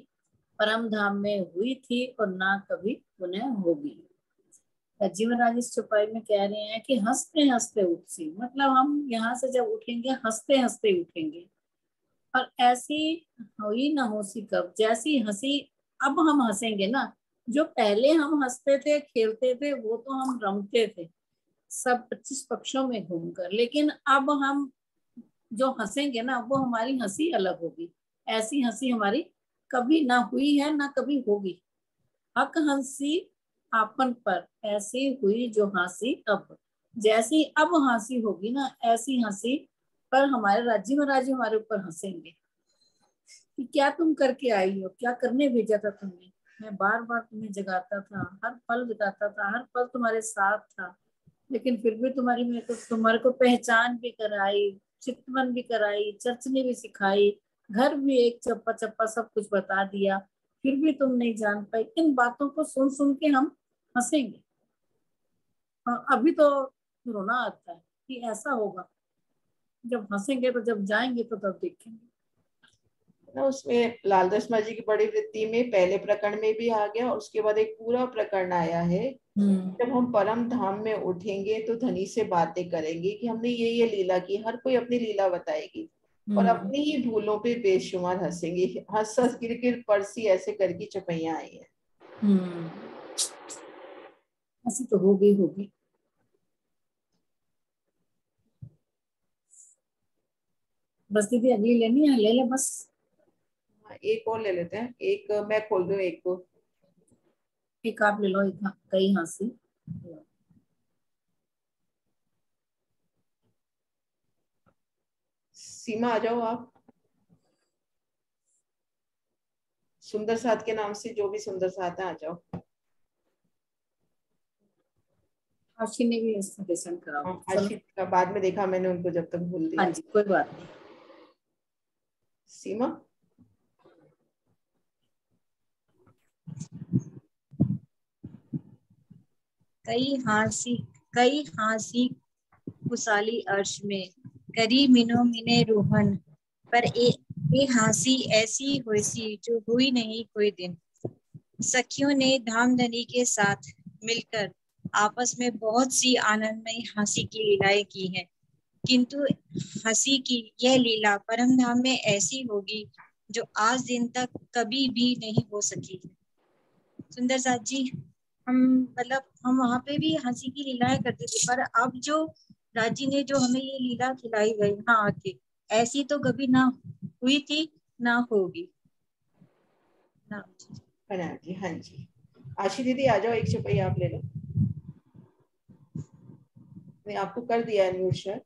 परम धाम में हुई थी और ना कभी पुनः होगी। जीवनराज इस चौपाई में कह रहे हैं कि हंसते हंसते उठसी, मतलब हम यहाँ से जब उठेंगे हंसते हंसते उठेंगे। और ऐसी हुई ना होसी कब, जैसी हंसी अब हम हंसेंगे ना, जो पहले हम हंसते थे खेलते थे वो तो हम रमते थे सब 25 पक्षों में घूमकर, लेकिन अब हम जो हंसेंगे ना वो हमारी हंसी अलग होगी। ऐसी हंसी हमारी कभी ना हुई है ना कभी होगी। हक हंसी आपन पर, ऐसी हुई जो हंसी अब। जैसी अब हंसी होगी ना, ऐसी हंसी पर हमारे राज्य में राज्य हमारे ऊपर हंसेंगे कि क्या तुम करके आई हो, क्या करने भेजा था तुमने। मैं बार बार तुम्हें जगाता था, हर पल बताता था, हर पल तुम्हारे साथ था, लेकिन फिर भी तुम्हारे को पहचान भी कराई, चितवन भी कराई, चर्चने भी सिखाई, घर भी एक चप्पा चप्पा सब कुछ बता दिया, फिर भी तुम नहीं जान पाई। इन बातों को सुन सुन के हम हंसेंगे। अभी तो रोना आता है कि ऐसा होगा, जब हंसेंगे तो जब जाएंगे तो तब देखेंगे ना। उसमें लाल दसमा जी की बड़ी वृत्ति में पहले प्रकरण में भी आ गया और उसके बाद एक पूरा प्रकरण आया है। जब हम परम धाम में उठेंगे तो धनी से बातें करेंगे कि हमने ये लीला की, हर कोई अपनी लीला बताएगी और अपनी ही भूलों पे बेशुमार हंसेंगे। हंस हंस गिर गिर परसी ऐसे करके चपैया आई है। ऐसी तो होगी। बस दीदी अगली लेनी है, ले ले बस। एक और ले लेते हैं, एक मैं खोल दूं, एक को एक आप ले लो, एक कई हंसी। सीमा आ जाओ आप। सुंदर साथ के नाम से जो भी सुंदर साथ है आ जाओ। आशी ने भी सजेशन करा। आशी का बाद में देखा मैंने उनको, जब तक भूल दिया। हाँ जी कोई बात नहीं। सीमा कई हांसी खुशाली अर्श में, करी मिनो मिने रोहन पर ए हांसी ऐसी हुई जो हुई नहीं कोई दिन। सखियों ने धामधनी के साथ मिलकर आपस में बहुत सी आनंदमयी हंसी की लीलाएं की हैं, किंतु हंसी की यह लीला परम धाम में ऐसी होगी जो आज दिन तक कभी भी नहीं हो सकी। सुंदर साथ जी, हम वहां पे भी हंसी की लीलाएं करते थे, पर अब जो राजी ने जो हमें ये लीला खिलाई है यहाँ आके, ऐसी तो कभी ना हुई थी ना होगी। प्रणाम जी। हाँ जी, आशी दीदी आ जाओ, एक चौपाई आप ले लो। मैं आपको कर दिया है म्यूट सर।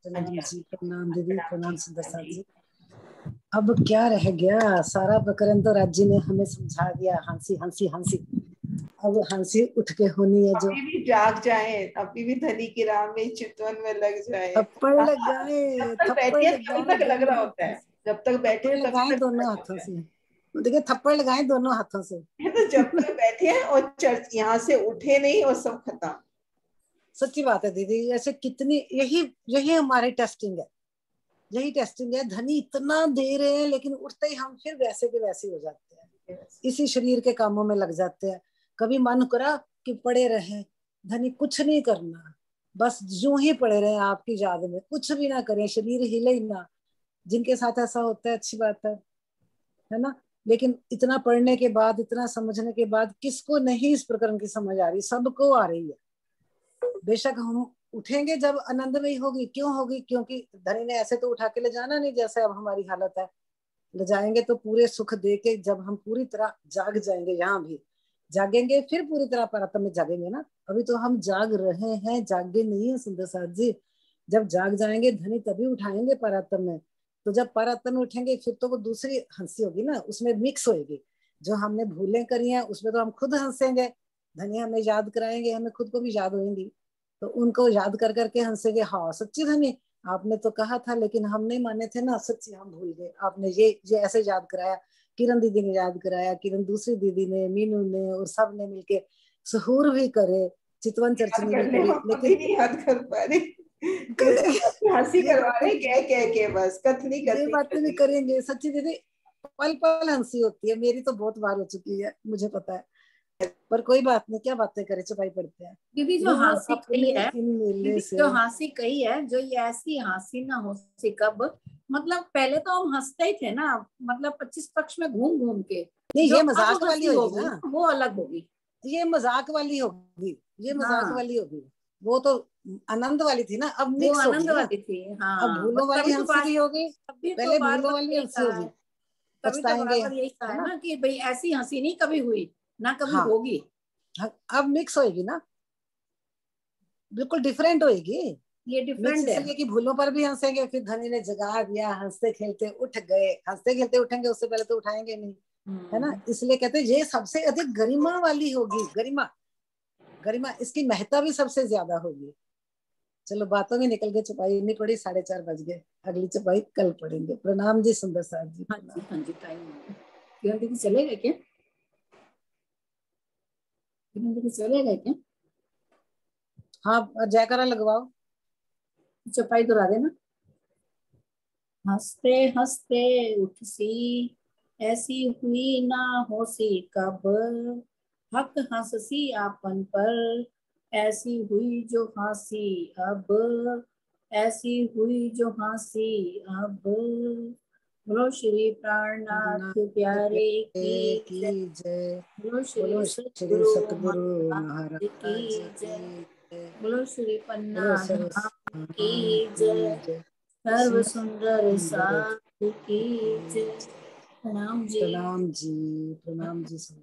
प्रणाम जी, प्रणाम दीदी, प्रणाम सुंदर साथ जी। अब क्या रह गया, सारा प्रकरण तो राज्य ने हमें समझा दिया। हंसी हंसी हंसी, अब हंसी उठ के होनी है जो। अभी भी जाग जाए, अभी भी धनी की राह में चितवन में लग जाए। थप्पड़ लगाए, जब तक थप्पड़ बैठे तब लगाए तक लग रहा होता है, जब तक बैठे थप्पड़ तब लगाए तक दोनों हाथों से। देखिए थप्पड़ लगाए दोनों हाथों से। तो जब तक बैठे हैं और चर्च यहाँ से उठे नहीं और सब खत्म। सच्ची बात है दीदी, ऐसे कितनी, यही यही हमारी टेस्टिंग है, यही टेस्टिंग है। धनी इतना दे रहे हैं लेकिन उठते ही हम फिर वैसे के वैसे हो जाते हैं, इसी शरीर के कामों में लग जाते हैं। कभी मन करा कि पड़े रहे, धनी कुछ नहीं करना, बस यूं ही पड़े रहे आपकी याद में, कुछ भी ना करें, शरीर हिले ही ना। जिनके साथ ऐसा होता है अच्छी बात है ना। लेकिन इतना पढ़ने के बाद, इतना समझने के बाद, किसको नहीं इस प्रकरण की समझ आ रही? सबको आ रही है। बेशक हम उठेंगे जब आनंदमयी होगी, क्यों होगी? क्योंकि धनी ने ऐसे तो उठा के ले जाना नहीं जैसे अब हमारी हालत है। ले जाएंगे तो पूरे सुख दे के, जब हम पूरी तरह जाग जाएंगे, यहाँ भी जागेंगे, फिर पूरी तरह परात्म में जागेंगे ना। अभी तो हम जाग रहे हैं, जागे नहीं है सुंदर साथ जी। जब जाग जाएंगे धनी तभी उठाएंगे परात्म में। तो जब परात्म में उठेंगे फिर तो वो दूसरी हंसी होगी ना, उसमें मिक्स होगी। जो हमने भूलें करी हैं उसमें तो हम खुद हंसेंगे, धनी हमें याद कराएंगे, हमें खुद को भी याद होंगी, तो उनको याद कर करके हंसेंगे। हाँ सच्ची धनी, आपने तो कहा था लेकिन हम नहीं माने थे ना, सच्ची हम भूल गए। आपने ये ऐसे याद कराया, किरण दीदी ने याद कराया, किरण दूसरी दीदी ने, मीनू ने, और सब ने मिलके सहूर भी करे, चितवन चर्चनी भी करी, लेकिन नहीं याद कर पा रहे, हंसी करवा रहे कह के, बस कथनी ये बातें भी करेंगे। सच्ची दीदी पल पल हंसी होती है, मेरी तो बहुत बार हो चुकी है, मुझे पता है, पर कोई बात नहीं, क्या बातें करें, चुपाई पढ़ते हैं। दीदी जो हंसी कही है, दीदी से जो हंसी कही है, जो ये ऐसी हंसी ना हो सी कब, मतलब पहले तो हम हंसते ही थे ना, मतलब 25 पक्ष में घूम घूम के। नहीं ये मजाक वाली होगी ना, वो अलग होगी, ये मजाक वाली होगी, ये मजाक वाली होगी। वो तो आनंद वाली थी ना, अब मिक्स होगी ना। हाँ, अब भूलों वाली हंसी भी होगी, पहले भूलों वाली हंसी होगी, पछताएंगे है ना कि भाई ऐसी हंसी नहीं कभी हुई ना कभी होगी। अब मिक्स होएगी ना, बिल्कुल डिफरेंट होएगी। ये डिफरेंट है, इसलिए कि भूलों पर भी हंसेंगे, फिर धनी ने जगा दिया, हंसते खेलते उठ गए। हंसते खेलते उठेंगे, उससे पहले तो उठाएंगे नहीं, है ना। इसलिए कहते हैं ये सबसे अधिक गरिमा वाली होगी। गरिमा, गरिमा, इसकी महत्ता भी सबसे ज्यादा होगी। चलो बातों में निकल गए, चुपाई नहीं पड़ी, 4:30 बज गए, अगली चुपाई कल पढ़ेंगे। प्रणाम जी सुंदर साथ जी। हाँ जी, हाँ जी, टाइम दीदी चले गए क्या? दीदी चले गए क्या? हाँ जयकारा लगवाओ, चुपाई दोहरा देना। हंसते हंसते उठ सी, ऐसी हुई ना हो सी कब, हक हंस सी आपन पर, ऐसी हुई जो हंसी अब, ऐसी हुई जो हंसी अब। बोलो श्री प्राणनाथ प्यारे की जय, बोलो श्री सतगुरु महाराज की जय, बोलो श्री पन्ना धाम की जय, सर्व सुंदर साधु की जय। प्रणाम जी, प्रणाम जी, प्रणाम जी।